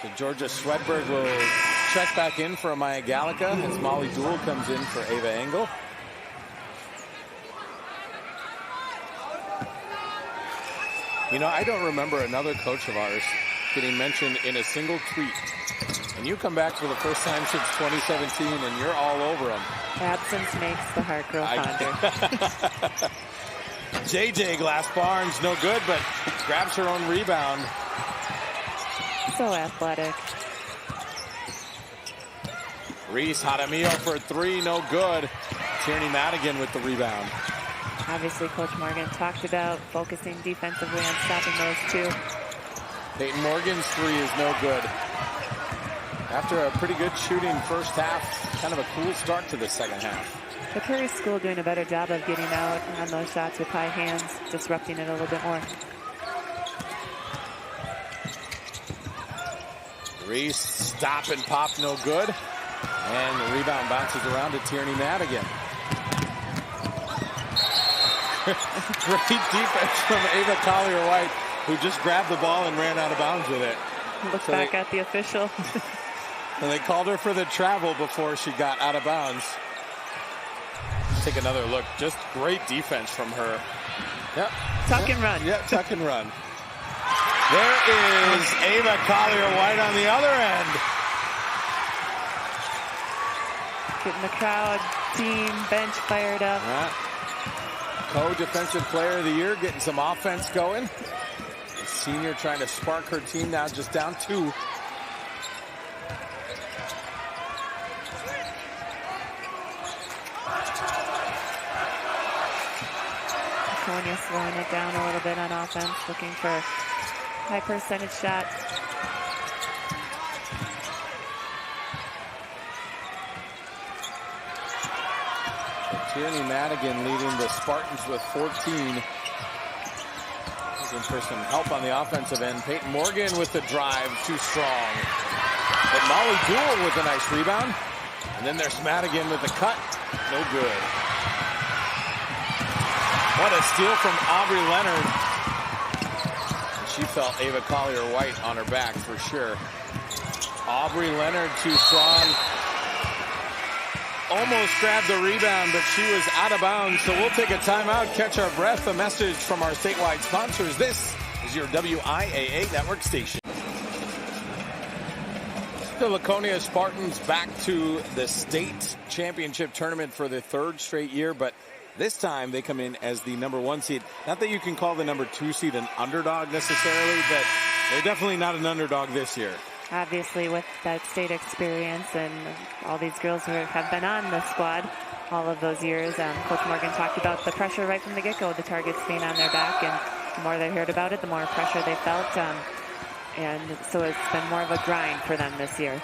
So Georgia Swedberg will check back in for Amaya Gallica as Molly Duell comes in for Ava Engel. You know, I don't remember another coach of ours getting mentioned in a single tweet. And you come back for the first time since 2017 and you're all over them. Absence makes the heart grow fonder. JJ Glass-Barnes, no good, but grabs her own rebound. So athletic. Reese Jaramillo for 3, no good. Tierney Madigan with the rebound. Obviously, Coach Morgan talked about focusing defensively on stopping those two. Peyton Morgan's 3 is no good. After a pretty good shooting first half, kind of a cool start to the second half. The Prairie School doing a better job of getting out on those shots with high hands, disrupting it a little bit more. Reese, stop and pop, no good. And the rebound bounces around to Tierney Madigan. Great defense from Ava Collier-White, who just grabbed the ball and ran out of bounds with it. Look back at the official. And they called her for the travel before she got out of bounds. Let's take another look. Just great defense from her. Yep. Tuck and run. Yep, tuck and run. There is Ava Collier-White on the other end. Getting the crowd, team, bench fired up. Co-defensive player of the year, getting some offense going. The senior trying to spark her team now, just down 2. Laconia slowing it down a little bit on offense, looking for high percentage shots. Tierney Madigan leading the Spartans with 14. Looking for some help on the offensive end. Peyton Morgan with the drive, too strong. But Molly Duell with a nice rebound. And then there's Madigan with the cut, no good. What a steal from Aubrey Leonard. She felt Ava Collier-White on her back for sure. Aubrey Leonard too strong. Almost grabbed the rebound, but she was out of bounds. So we'll take a timeout, catch our breath. A message from our statewide sponsors. This is your WIAA network station. The Laconia Spartans back to the state championship tournament for the 3rd straight year, but this time they come in as the number 1 seed. Not that you can call the number 2 seed an underdog necessarily, but they're definitely not an underdog this year. Obviously, with that state experience and all these girls who have been on the squad all of those years, Coach Morgan talked about the pressure right from the get-go, the targets being on their back, and the more they heard about it, the more pressure they felt. And so it's been more of a grind for them this year.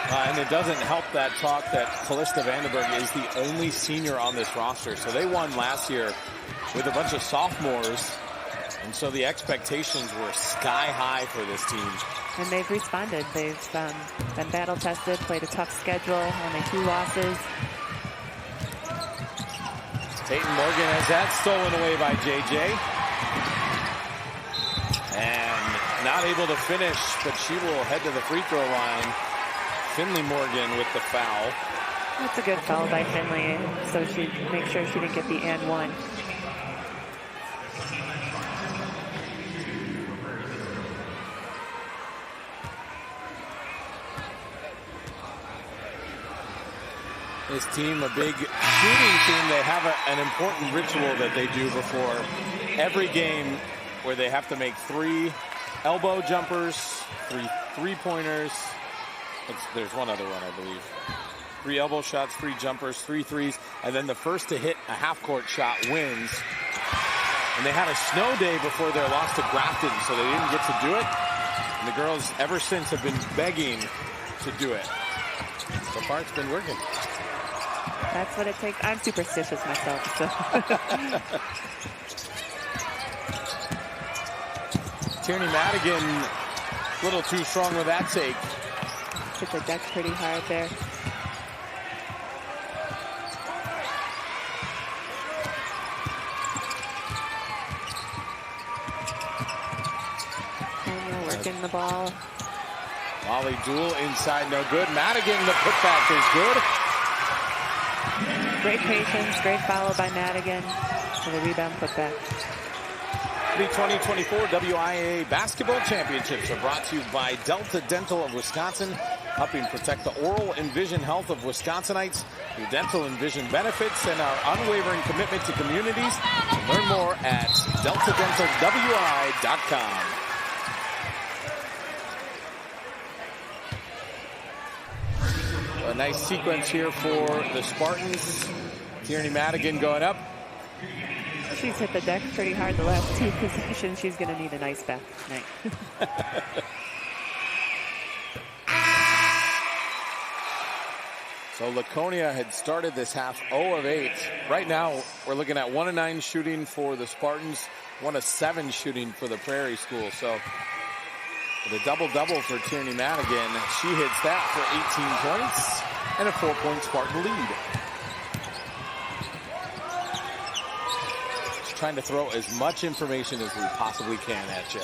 And it doesn't help that talk that Callista Vandenberg is the only senior on this roster. So they won last year with a bunch of sophomores. And so the expectations were sky high for this team. And they've responded. They've been battle-tested, played a tough schedule, only 2 losses. Peyton Morgan has that stolen away by JJ. And not able to finish, but she will head to the free throw line. Finley Morgan with the foul. That's a good foul by Finley, so she make sure she didn't get the and one. This team, a big shooting team. They have an important ritual that they do before every game where they have to make 3 elbow jumpers, 3 three-pointers. There's one other one, I believe. 3 elbow shots, 3 jumpers, 3 threes, and then the first to hit a half-court shot wins. And they had a snow day before their loss to Grafton, so they didn't get to do it. And the girls, ever since, have been begging to do it. So far, it's been working. That's what it takes. I'm superstitious myself, so. Tierney Madigan, a little too strong with that take. Hit the deck pretty hard there. Working the ball. Molly Duel inside, no good. Madigan, the putback is good. Great patience, great follow by Madigan for the rebound putback. The 2024 WIAA Basketball Championships are brought to you by Delta Dental of Wisconsin, helping protect the oral and vision health of Wisconsinites through dental and vision benefits and our unwavering commitment to communities. Learn more at deltadentalwi.com. A nice sequence here for the Spartans. Tierney Madigan going up. She's hit the deck pretty hard the last 2 possessions. She's going to need an ice bath tonight. So Laconia had started this half 0 of 8. Right now, we're looking at 1 of 9 shooting for the Spartans, 1 of 7 shooting for the Prairie School. So the double-double for Tierney Madigan. She hits that for 18 points and a 4-point Spartan lead. Just trying to throw as much information as we possibly can at you.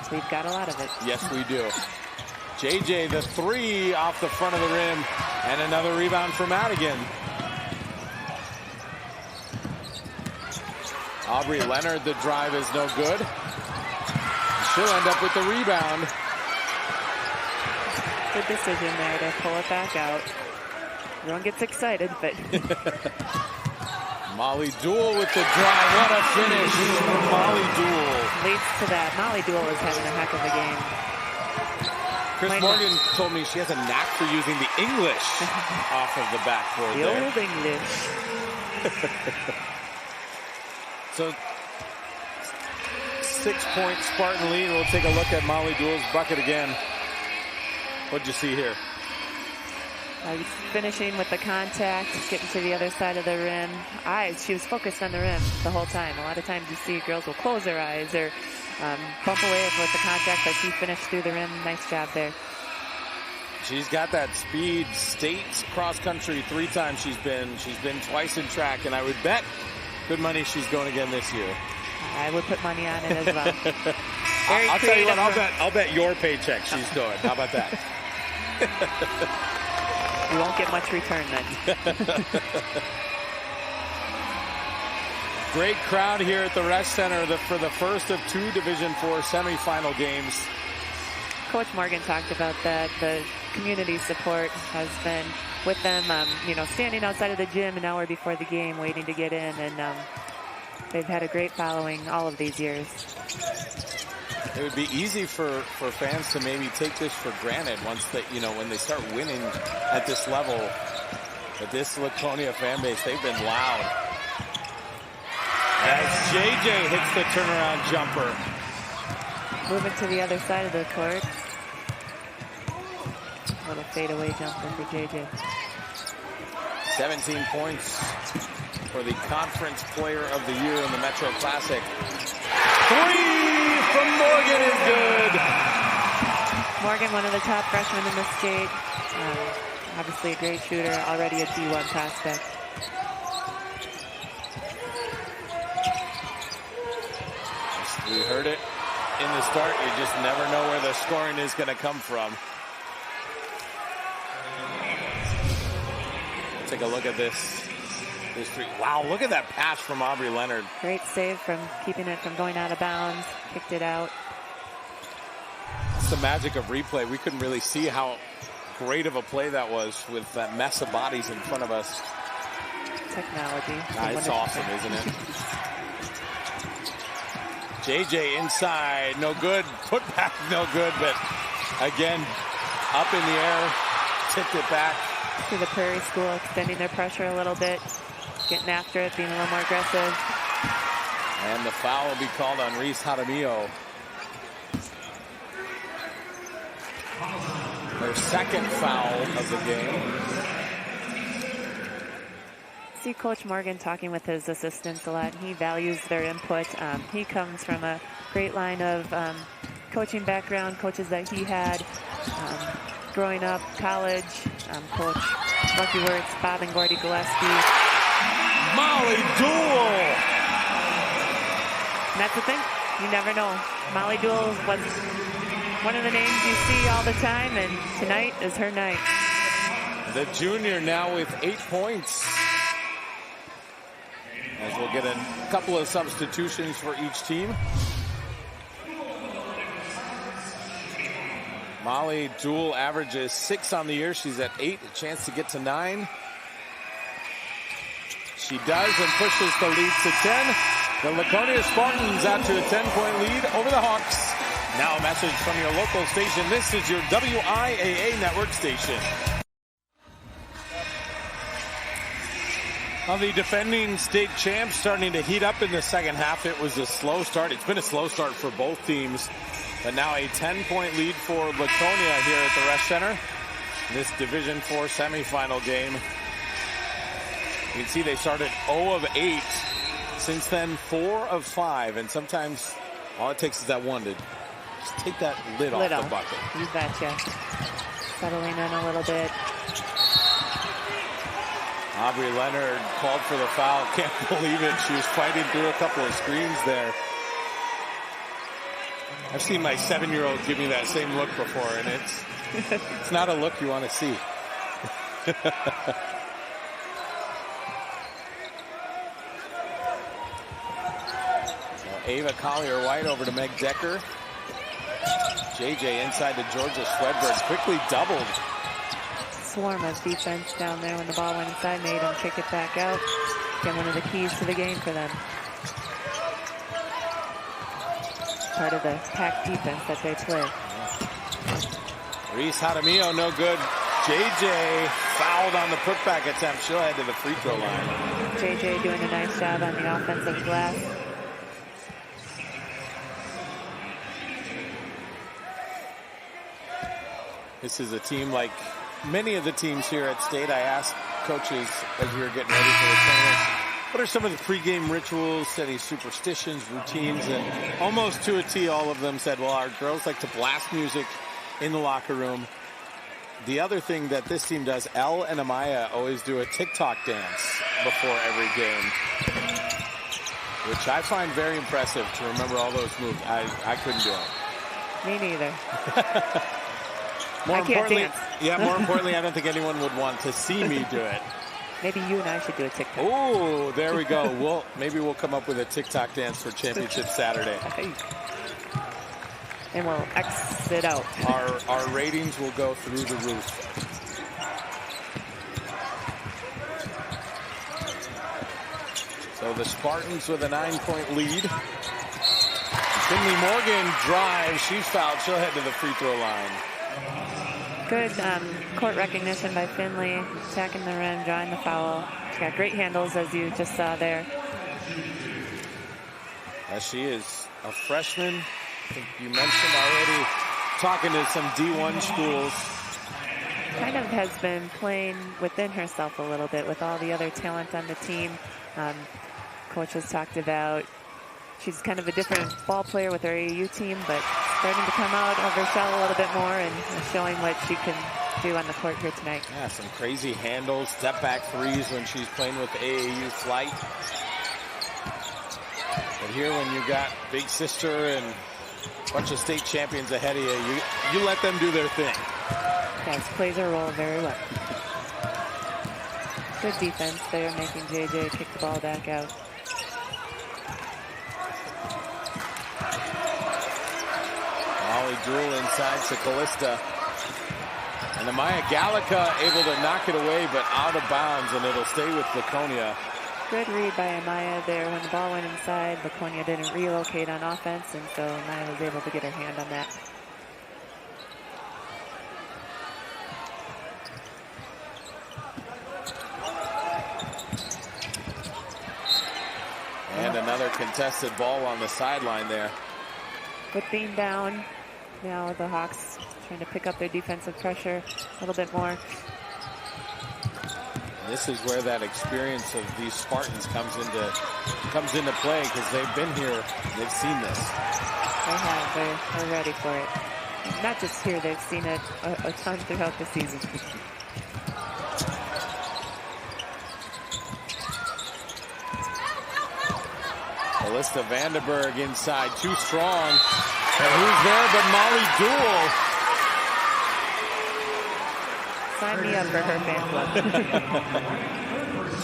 We've got a lot of it. Yes, we do. JJ, the 3 off the front of the rim, and another rebound for Madigan. Aubrey Leonard, the drive is no good. She'll end up with the rebound. Good decision there to pull it back out. Everyone gets excited, but... Molly Duel with the drive. What a finish from Molly Duel. Leads to that. Molly Duel is having a heck of a game. Chris Morgan told me she has a knack for using the English off of the backboard the there. Old English. So 6-point Spartan lead. We'll take a look at Molly Duel's bucket again. What'd you see here? Finishing with the contact, getting to the other side of the rim. She was focused on the rim the whole time. A lot of times you see girls will close their eyes or bump away with the contact, but she finished through the rim. Nice job there. She's got that speed. State cross country 3 times she's been twice in track, and I would bet good money she's going again this year. I would put money on it as well. I'll tell you what, I'll bet your paycheck she's going. How about that? You won't get much return then. Great crowd here at the Resch Center for the first of 2 Division IV semifinal games. Coach Morgan talked about that. The community support has been with them, standing outside of the gym an hour before the game waiting to get in, and they've had a great following all of these years. It would be easy for fans to maybe take this for granted once when they start winning at this level. But this Laconia fan base, they've been loud. As JJ hits the turnaround jumper. Moving to the other side of the court. Little fadeaway jumper for JJ. 17 points for the Conference Player of the Year in the Metro Classic. 3 from Morgan is good. Morgan, one of the top freshmen in the state. Obviously a great shooter, already a D1 prospect. We heard it in the start. You just never know where the scoring is going to come from. Take a look at this. Wow, look at that pass from Aubrey Leonard. Great save from keeping it from going out of bounds. Kicked it out. It's the magic of replay. We couldn't really see how great of a play that was with that mess of bodies in front of us. Technology. It's awesome, isn't it? JJ inside, no good. Put back, no good. But again, up in the air, tipped it back. To the Prairie School, extending their pressure a little bit, getting after it, being a little more aggressive. And the foul will be called on Reese Jaramillo. Their second foul of the game. See Coach Morgan talking with his assistants a lot. He values their input. He comes from a great line of coaching background, coaches that he had growing up, college. Coach Lucky Words, Bob and Gordy Gillespie. Molly Duel! And that's the thing. You never know. Molly Duel was one of the names you see all the time, and tonight is her night. The junior now with 8 points. As we'll get a couple of substitutions for each team. Molly Duel averages 6 on the year. She's at 8, a chance to get to 9. She does and pushes the lead to 10. The Laconia Spartans out to a 10-point lead over the Hawks. Now a message from your local station. This is your WIAA network station. Well, the defending state champs starting to heat up in the second half. It was a slow start. It's been a slow start for both teams. But now a 10-point lead for Laconia here at the Resch Center. This Division IV semifinal game. You can see they started 0 of 8. Since then, 4 of 5. And sometimes all it takes is that one to just take that lid off the bucket. You betcha. Settling in a little bit. Aubrey Leonard called for the foul. Can't believe it. She was fighting through a couple of screens there. I've seen my 7-year-old give me that same look before, and it's not a look you want to see. Ava Collier-White over to Meg Decker. JJ inside to Georgia Swedberg, quickly doubled. Swarm of defense down there when the ball went inside, made them kick it back out. Again, one of the keys to the game for them. Part of the pack defense that they play. Reese Jaramillo, no good. JJ fouled on the putback attempt. She'll head to the free throw line. JJ doing a nice job on the offensive glass. This is a team like many of the teams here at State. I asked coaches as we were getting ready for the tournament, what are some of the pregame rituals, any superstitions, routines, and almost to a T, all of them said, well, our girls like to blast music in the locker room. The other thing that this team does, Elle and Amaya always do a TikTok dance before every game, which I find very impressive to remember all those moves. I couldn't do it. Me neither. More importantly, dance. Yeah, more importantly, I don't think anyone would want to see me do it. Maybe you and I should do a TikTok. Oh, there we go. Maybe we'll come up with a TikTok dance for Championship Saturday. And we'll X it out. Our ratings will go through the roof. So the Spartans with a 9-point lead. Finley Morgan drives. She's fouled. She'll head to the free throw line. Good court recognition by Finley, attacking the rim, drawing the foul. She got great handles, as you just saw there. As she is a freshman, I think you mentioned already, talking to some D1 schools. Kind of has been playing within herself a little bit with all the other talent on the team. Coach has talked about she's kind of a different ball player with her AAU team, but starting to come out of her shell a little bit more and showing what she can do on the court here tonight. Yeah, some crazy handles, step back threes when she's playing with AAU flight. But here when you got big sister and a bunch of state champions ahead of you, you let them do their thing. Yes, plays her role very well. Good defense there, making JJ kick the ball back out. Molly Jewell inside to Callista. And Amaya Gallica able to knock it away, but out of bounds, and it'll stay with Laconia. Good read by Amaya there. When the ball went inside, Laconia didn't relocate on offense, and so Amaya was able to get her hand on that. And another contested ball on the sideline there. Good beam down. Now the Hawks trying to pick up their defensive pressure a little bit more. This is where that experience of these Spartans comes into play, because they've been here, they've seen this. They have. They're ready for it. Not just here, they've seen it a ton throughout the season. Alyssa Vandenberg inside, too strong. And who's there but Molly Jewell? Sign me up for her fan club.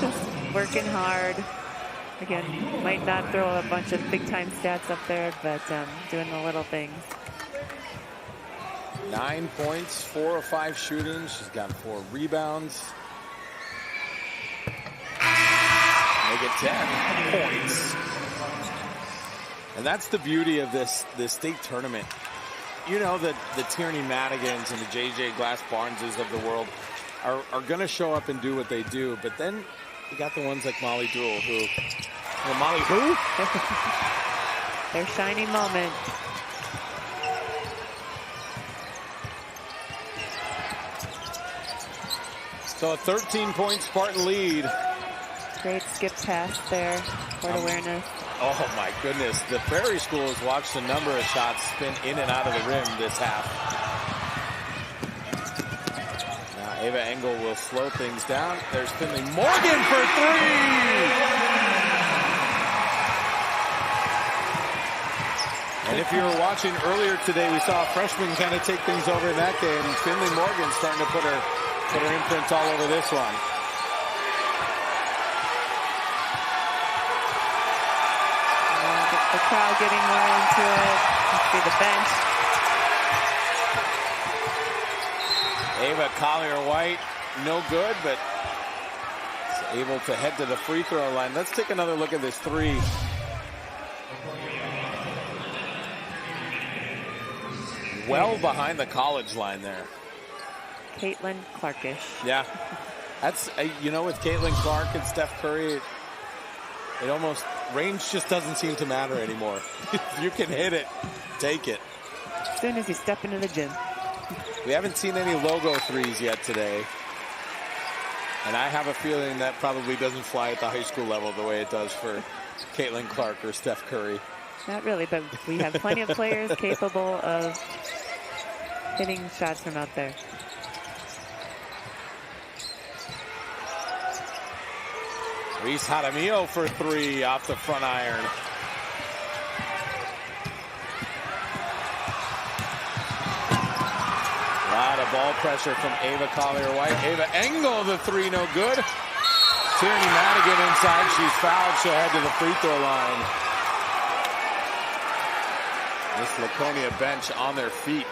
Just working hard. Again, might not throw a bunch of big-time stats up there, but doing the little things. 9 points, 4 of 5 shooting. She's got 4 rebounds. Make it 10 points. And that's the beauty of this state tournament. You know that the Tierney Madigans and the JJ Glass Barneses of the world are going to show up and do what they do. But then you got the ones like Molly Jewell who... Well, Molly who? Their shining moment. So a 13-point Spartan lead. Great skip pass there. Court awareness. Oh my goodness, the Prairie School has watched a number of shots spin in and out of the rim this half. Now Ava Engel will slow things down. There's Finley Morgan for 3! And if you were watching earlier today, we saw a freshman kind of take things over in that game. Finley Morgan starting to put her imprint all over this one. The crowd getting more into it. You see the bench. Ava Collier-White, no good, but is able to head to the free throw line. Let's take another look at this 3. Well behind the college line there. Caitlin Clarkish. Yeah. That's, you know, with Caitlin Clark and Steph Curry, it almost, range just doesn't seem to matter anymore. If you can hit it, take it. As soon as you step into the gym. We haven't seen any logo 3s yet today. And I have a feeling that probably doesn't fly at the high school level the way it does for Caitlin Clark or Steph Curry. Not really, but we have plenty of players capable of hitting shots from out there. Reese Jaramillo for 3 off the front iron. A lot of ball pressure from Ava Collier-White. Ava Engel, the 3, no good. Tierney Madigan inside. She's fouled. She'll head to the free throw line. This Laconia bench on their feet.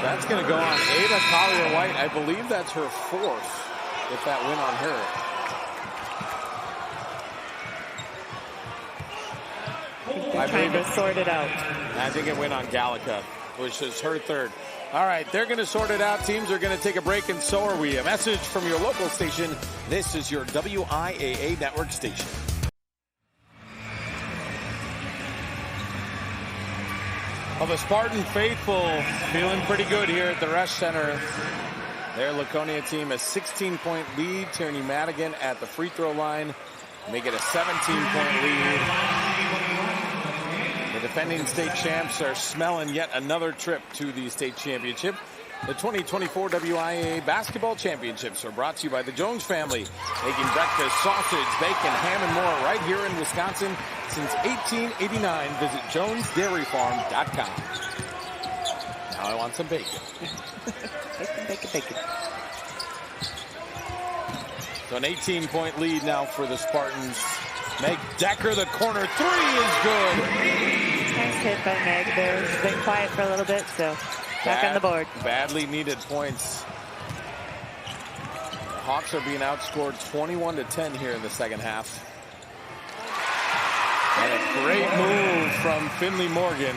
That's going to go on Ava Collier-White. I believe that's her 4th, if that went on her. They're trying to sort it out. I think it went on Gallica, which is her 3rd. All right, they're going to sort it out. Teams are going to take a break, and so are we. A message from your local station. This is your WIAA network station. Well, the Spartan faithful feeling pretty good here at the Resch Center. Their Laconia team a 16-point lead. Tierney Madigan at the free throw line. Make it a 17-point lead. The defending state champs are smelling yet another trip to the state championship. The 2024 WIAA Basketball Championships are brought to you by the Jones family, making breakfast, sausage, bacon, ham, and more right here in Wisconsin since 1889. Visit jonesdairyfarm.com. Now I want some bacon. Bacon, bacon, bacon. So an 18-point lead now for the Spartans. Meg Decker, the corner three is good. Nice hit by Meg there. She's been quiet for a little bit, so back on the board. Badly needed points. The Hawks are being outscored 21-10 here in the second half. And a great move from Finley Morgan.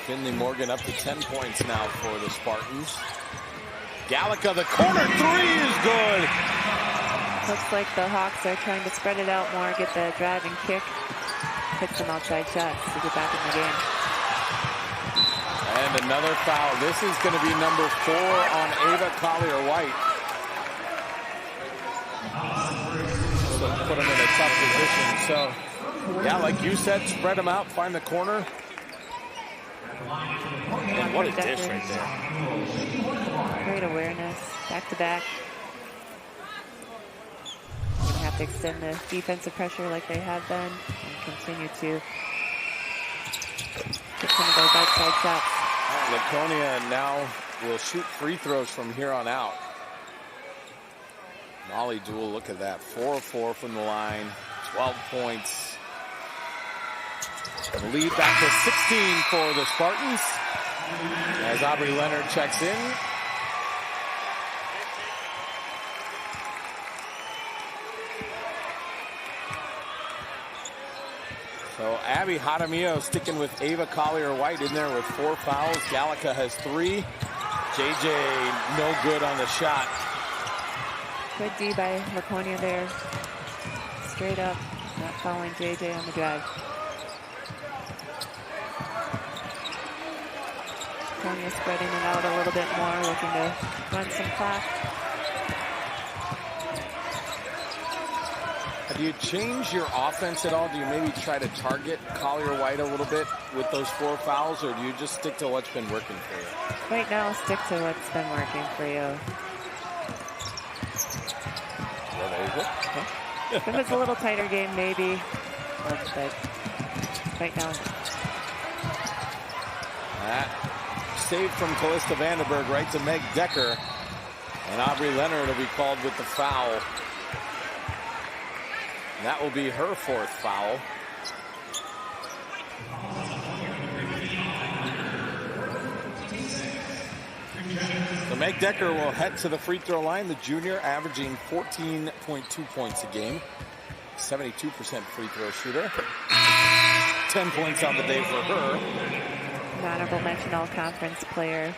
Finley Morgan up to 10 points now for the Spartans. Gallica, the corner three is good. Looks like the Hawks are trying to spread it out more, get the driving kick, hit some outside shots to get back in the game. And another foul. This is going to be number 4 on Ava Collier-White. So put them in a tough position. So, yeah, like you said, spread them out, find the corner. And what a dish right there. Great awareness, back to back. Going to have to extend the defensive pressure like they have done and continue to get some of those outside shots. Laconia now will shoot free throws from here on out. Molly Duell, look at that. 4 of 4 from the line, 12 points. The lead back to 16 for the Spartans as Aubrey Leonard checks in. So Abby Jaramillo sticking with Ava Collier-White in there with 4 fouls. Gallica has 3. JJ no good on the shot. Good D by Laconia there. Straight up, not following JJ on the drive. Laconia spreading it out a little bit more, looking to run some clock. Do you change your offense at all? Do you maybe try to target Collier-White a little bit with those 4 fouls, or do you just stick to what's been working for you? Right now, stick to what's been working for you. Well, there you go. If it was a little tighter game, maybe. But right now. That save from Callista Vandenberg right to Meg Decker. And Aubrey Leonard will be called with the foul. And that will be her 4th foul. So Meg Decker will head to the free throw line. The junior averaging 14.2 points a game. 72% free throw shooter. 10 points on the day for her. Honorable mention all conference player.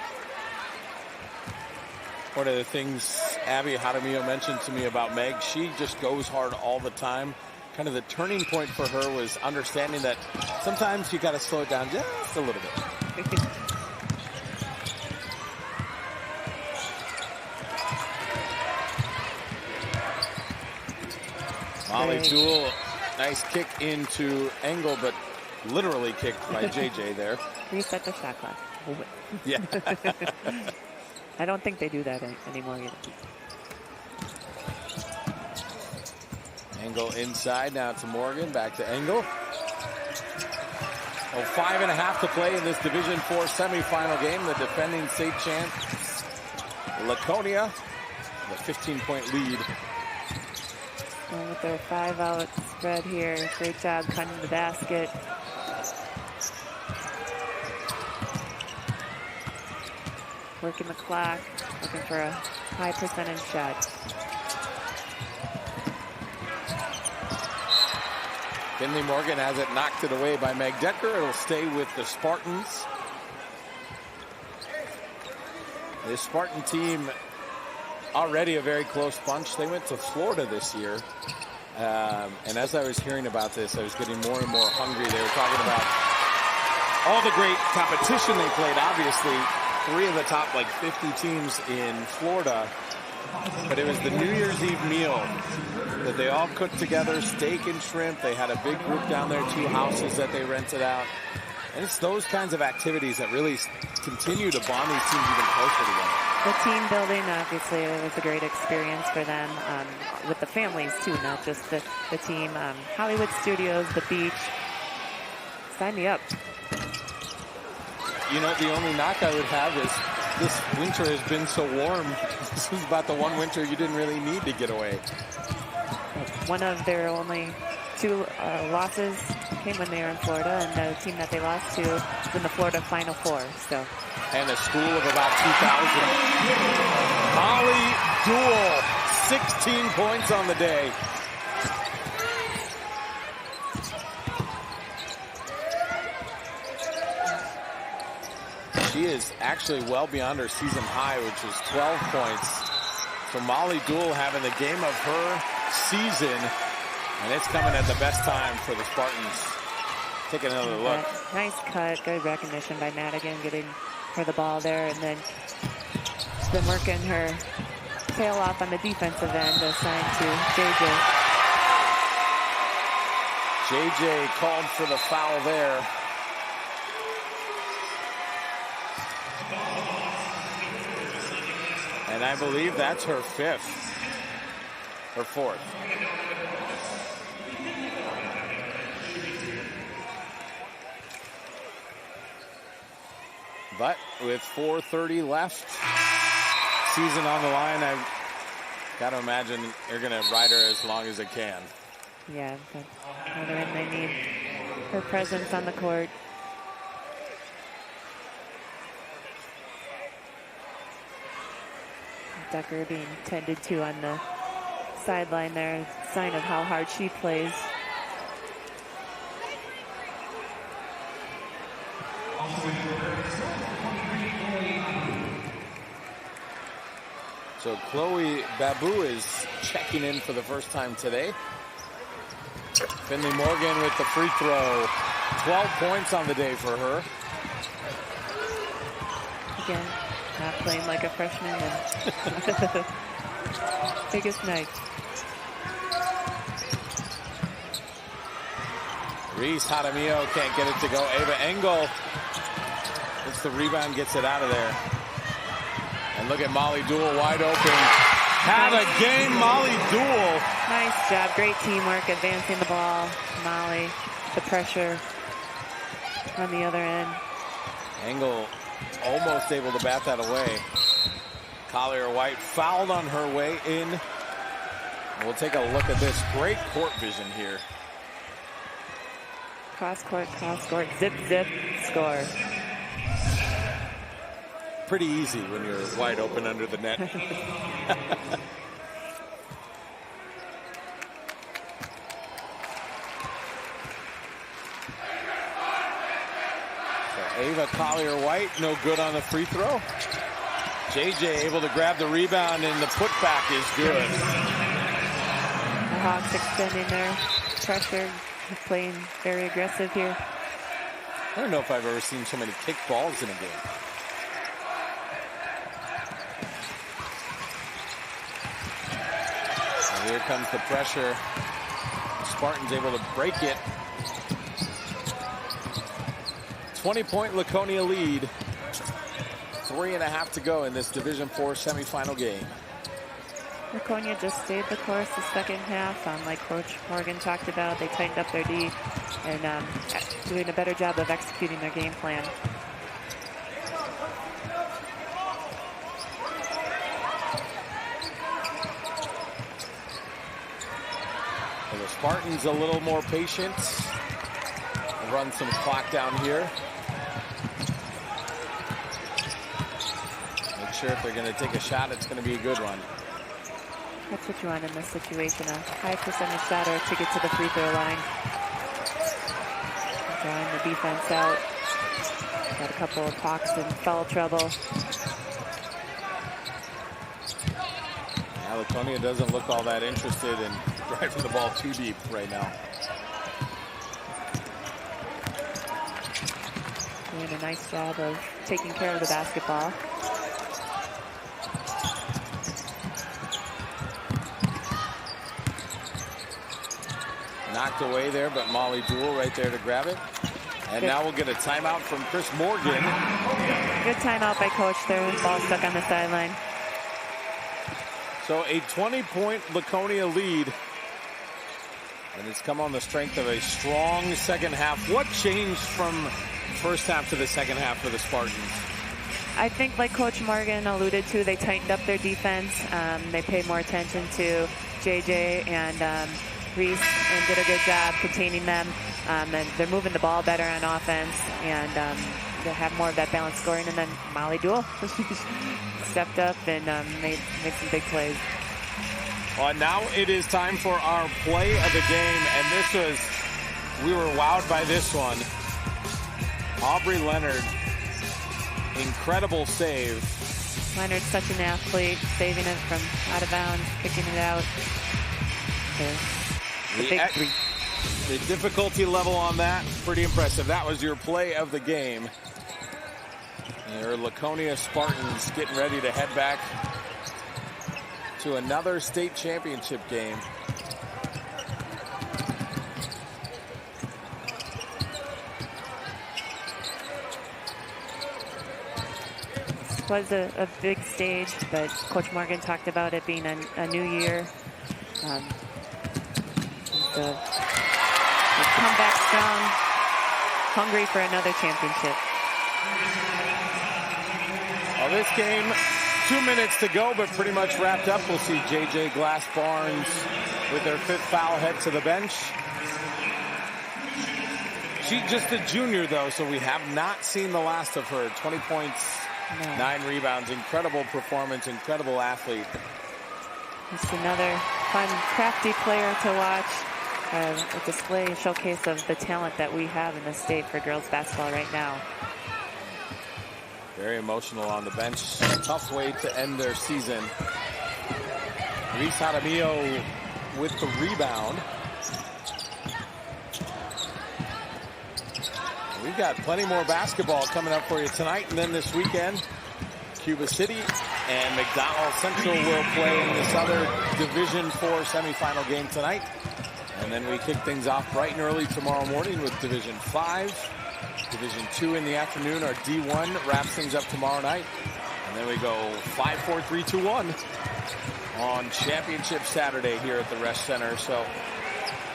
One of the things Abby Jaramillo mentioned to me about Meg, she just goes hard all the time. Kind of the turning point for her was understanding that sometimes you got to slow it down just a little bit. Molly Duell, nice kick into Engel, but literally kicked by JJ there. Reset the shot clock. Yeah. I don't think they do that anymore either. Engel inside, now to Morgan, back to Engel. 5.5 to play in this Division IV semifinal game. The defending state champs, Laconia, the 15-point lead. And with their 5-out spread here, great job cutting the basket. Working the clock, looking for a high percentage shot. Finley Morgan has it, knocked it away by Meg Decker. It'll stay with the Spartans. This Spartan team already a very close bunch. They went to Florida this year. And as I was hearing about this, I was getting more and more hungry. They were talking about all the great competition they played. Obviously, 3 of the top, like, 50 teams in Florida. But it was the New Year's Eve meal that they all cooked together, steak and shrimp. They had a big group down there, 2 houses that they rented out. And it's those kinds of activities that really continue to bond these teams even closer together. The team building, obviously, it was a great experience for them with the families, too, not just the team. Hollywood Studios, the beach. Sign me up. You know, the only knock I would have is this winter has been so warm. This is about the one winter you didn't really need to get away. One of their only 2 losses came when they were in Florida, and the team that they lost to was in the Florida Final Four. So, and a school of about 2,000. Molly Duell, 16 points on the day. She is actually well beyond her season high, which is 12 points. So Molly Duell having the game of her season, and it's coming at the best time for the Spartans. Take another look. Nice cut, good recognition by Madigan, getting her the ball there, and then she's been working her tail off on the defensive end, assigned to JJ. JJ called for the foul there. And I believe that's her 5th, or 4th. But with 4:30 left, season on the line, I've got to imagine they're going to ride her as long as they can. Yeah, but they need her presence on the court. Decker being tended to on the sideline there, sign of how hard she plays. So Chloe Babu is checking in for the first time today. Finley Morgan with the free throw. 12 points on the day for her. Again, not playing like a freshman. Biggest night. Reese Jaramillo can't get it to go. Ava Engel gets the rebound, gets it out of there. And look at Molly Duell wide open. Have a game, Molly Duell. Nice job, great teamwork, advancing the ball. Molly, the pressure on the other end. Engel almost able to bat that away. Collier White fouled on her way in. And we'll take a look at this. Great court vision here. Cross court, zip, zip, score. Pretty easy when you're wide open under the net. So Ava Collier White, no good on the free throw. JJ able to grab the rebound, and the putback is good. The Hawks extending their pressure, playing very aggressive here. I don't know if I've ever seen so many kick balls in a game. And here comes the pressure. Spartans able to break it. 20-point Laconia lead. 3.5 to go in this Division IV semifinal game. Laconia just stayed the course the second half. Like Coach Morgan talked about, they tightened up their D and doing a better job of executing their game plan. And the Spartans a little more patient. Run some clock down here. Make sure if they're going to take a shot, it's going to be a good one. That's what you want in this situation, a high percentage shotter to get to the free throw line. Drawing the defense out. Got a couple of Hawks in foul trouble. Laconia doesn't look all that interested in driving the ball too deep right now. Doing a nice job of taking care of the basketball. Knocked away there, but Molly Duell right there to grab it. And now we'll get a timeout from Chris Morgan. Good timeout by Coach there. Ball stuck on the sideline. So a 20-point Laconia lead. And it's come on the strength of a strong second half. What changed from first half to the second half for the Spartans? I think, like Coach Morgan alluded to, they tightened up their defense. They paid more attention to JJ and Reese and did a good job containing them. And they're moving the ball better on offense, and they have more of that balanced scoring. And then Molly Duell stepped up and made some big plays. Well, now it is time for our play of the game, and we were wowed by this one. Aubrey Leonard, incredible save. Leonard's such an athlete, saving it from out of bounds, kicking it out. The difficulty level on that, pretty impressive. That was your play of the game. Your Laconia Spartans getting ready to head back to another state championship game. This was a big stage, but Coach Morgan talked about it being a new year. They come back strong, hungry for another championship. Well, this game, 2 minutes to go, but pretty much wrapped up. We'll see JJ Glass-Barnes with their 5th foul head to the bench. She's just a junior, though, so we have not seen the last of her. 20 points, 9 rebounds. Incredible performance, incredible athlete. Just another fun, crafty player to watch. A display, a showcase of the talent that we have in the state for girls basketball right now. Very emotional on the bench. A tough way to end their season. Reese Jaramillo with the rebound. We've got plenty more basketball coming up for you tonight and then this weekend. Cuba City and McDonald Central will play in this other Division IV semifinal game tonight. And then we kick things off bright and early tomorrow morning with Division V. Division II in the afternoon. Our D1 wraps things up tomorrow night. And then we go 5, 4, 3, 2, 1 on Championship Saturday here at the Resch Center. So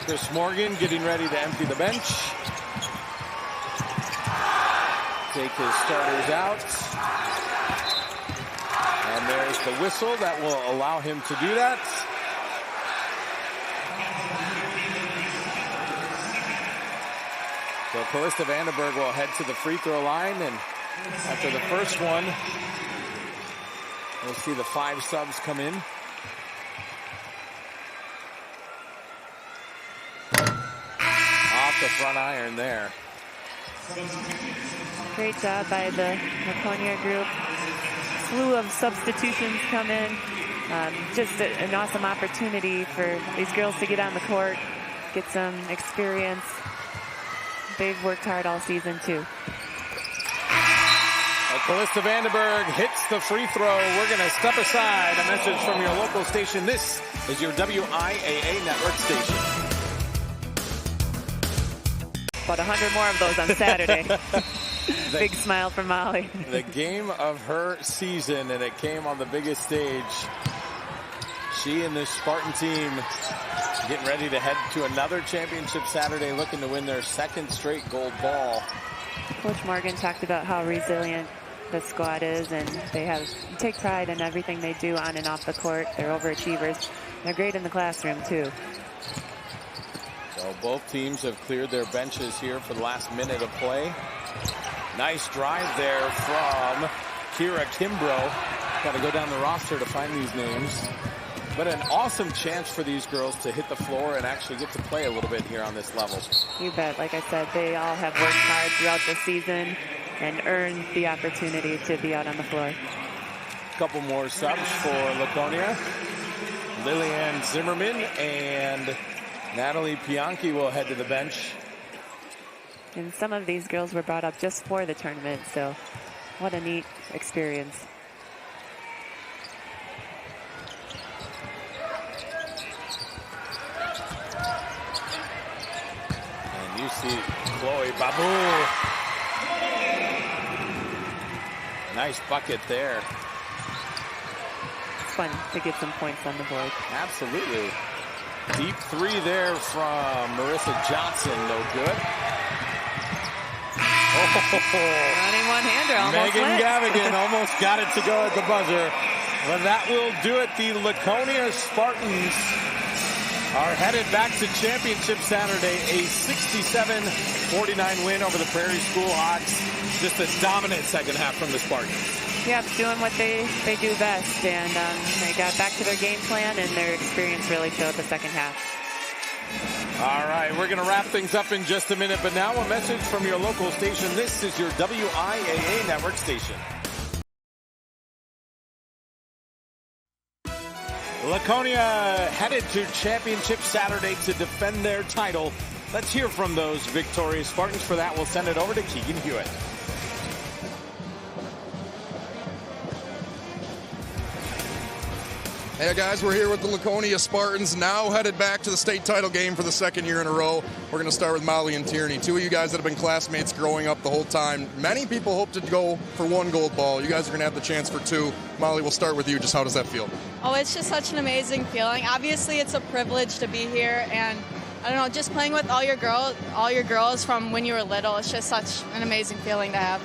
Chris Morgan getting ready to empty the bench. Take his starters out. And there's the whistle that will allow him to do that. So Callista Vandenberg will head to the free throw line, and after the first one, we'll see the 5 subs come in. Off the front iron there. Great job by the Laconia group. Slew of substitutions come in. Just an awesome opportunity for these girls to get on the court, get some experience. They've worked hard all season, too. Callista Vandenberg hits the free throw. We're going to step aside. A message from your local station. This is your WIAA network station. About 100 more of those on Saturday. Big smile from Molly. The game of her season, and it came on the biggest stage. She and this Spartan team getting ready to head to another championship Saturday, looking to win their 2nd straight gold ball. Coach Morgan talked about how resilient the squad is, and they take pride in everything they do on and off the court. They're overachievers. They're great in the classroom, too. So both teams have cleared their benches here for the last minute of play. Nice drive there from Kira Kimbrough. Got to go down the roster to find these names. But an awesome chance for these girls to hit the floor and actually get to play a little bit here on this level. You bet. Like I said, they all have worked hard throughout the season and earned the opportunity to be out on the floor. A couple more subs for Laconia. Lillian Zimmerman and Natalie Pianchi will head to the bench. And some of these girls were brought up just for the tournament, so what a neat experience. And you see Chloe Babu. Nice bucket there. It's fun to get some points on the board. Absolutely. Deep three there from Marissa Johnson, no good. Running one-hander, almost Megan went. Gavigan almost got it to go at the buzzer. But that will do it. The Laconia Spartans are headed back to championship Saturday. A 67-49 win over the Prairie School Hawks. Just a dominant second half from the Spartans. Yep, doing what they do best, and they got back to their game plan, and their experience really showed the second half. All right, we're going to wrap things up in just a minute, but now a message from your local station. This is your WIAA network station. Laconia headed to championship Saturday to defend their title. Let's hear from those victorious Spartans. For that, we'll send it over to Keegan Hewitt. Hey guys, we're here with the Laconia Spartans, now headed back to the state title game for the second year in a row. We're going to start with Molly and Tierney, two of you guys that have been classmates growing up the whole time. Many people hope to go for one gold ball. You guys are going to have the chance for two. Molly, we'll start with you. Just how does that feel? Oh, it's just such an amazing feeling. Obviously, it's a privilege to be here, and I don't know, just playing with all your girls from when you were little, it's just such an amazing feeling to have.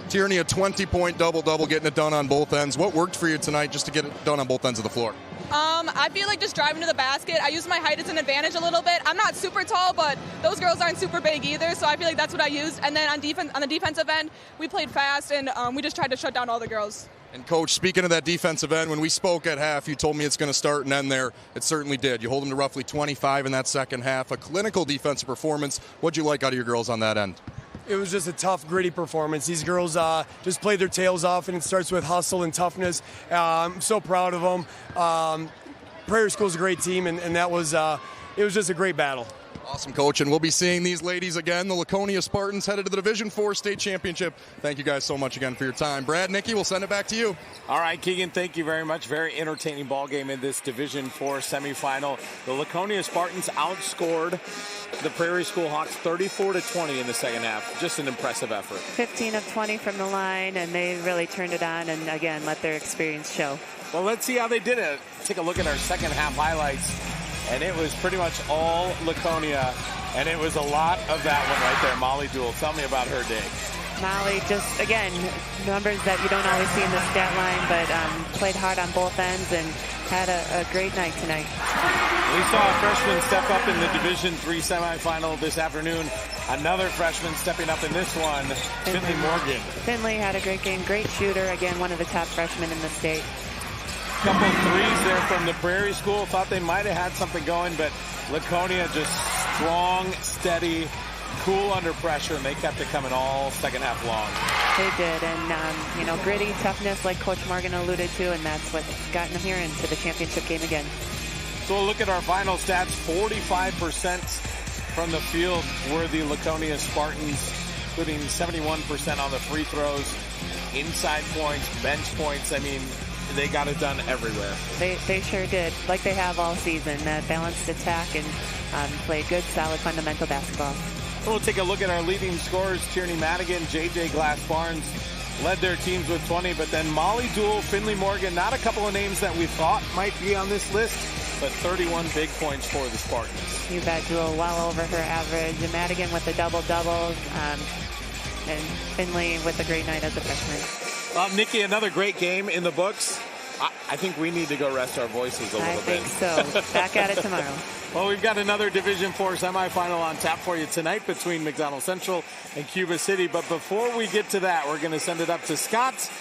Tierney, a 20-point double-double, getting it done on both ends. What worked for you tonight just to get it done on both ends of the floor? I feel like just driving to the basket, I use my height as an advantage a little bit. I'm not super tall, but those girls aren't super big either, so I feel like that's what I used. And then on the defensive end, we played fast, and we just tried to shut down all the girls. And Coach, speaking of that defensive end, when we spoke at half, you told me it's going to start and end there. It certainly did. You hold them to roughly 25 in that second half. A clinical defensive performance. What'd you like out of your girls on that end? It was just a tough, gritty performance. These girls just played their tails off, and it starts with hustle and toughness. I'm so proud of them. Prairie School's a great team, and that was it was just a great battle. Awesome, Coach, and we'll be seeing these ladies again. The Laconia Spartans headed to the Division IV state championship. Thank you guys so much again for your time. Brad, Nikki, we'll send it back to you. All right, Keegan, thank you very much. Very entertaining ball game in this Division IV semifinal. The Laconia Spartans outscored the Prairie School Hawks 34-20 in the second half. Just an impressive effort. 15 of 20 from the line, and they really turned it on and, again, let their experience show. Well, let's see how they did it. Take a look at our second half highlights. And it was pretty much all Laconia. And it was a lot of that one right there. Molly Duell, tell me about her day. Molly just, again, numbers that you don't always see in the stat line, but played hard on both ends and had a great night tonight. We saw a freshman step up in the Division III semifinal this afternoon. Another freshman stepping up in this one, Finley Morgan. Finley had a great game, great shooter. Again, one of the top freshmen in the state. Couple threes there from the Prairie School. Thought they might have had something going, but Laconia just strong, steady, cool under pressure, and they kept it coming all second half long. They did, and gritty, toughness, like Coach Morgan alluded to, and that's what's gotten them here into the championship game again. So we'll look at our final stats. 45% from the field were the Laconia Spartans, including 71% on the free throws, inside points, bench points. I mean, they got it done everywhere. They sure did, like they have all season. Balanced attack and played good, solid, fundamental basketball. We'll take a look at our leading scorers. Tierney Madigan, J.J. Glass-Barnes led their teams with 20, but then Molly Duell, Finley Morgan, not a couple of names that we thought might be on this list, but 31 big points for the Spartans. You bet, Duell well over her average. And Madigan with the double-double, and Finley with a great night as a freshman. Nikki, another great game in the books. I think we need to go rest our voices a little bit. I think so. Back at it tomorrow. Well, we've got another Division IV semifinal on tap for you tonight between McDonald Central and Cuba City. But before we get to that, we're going to send it up to Scott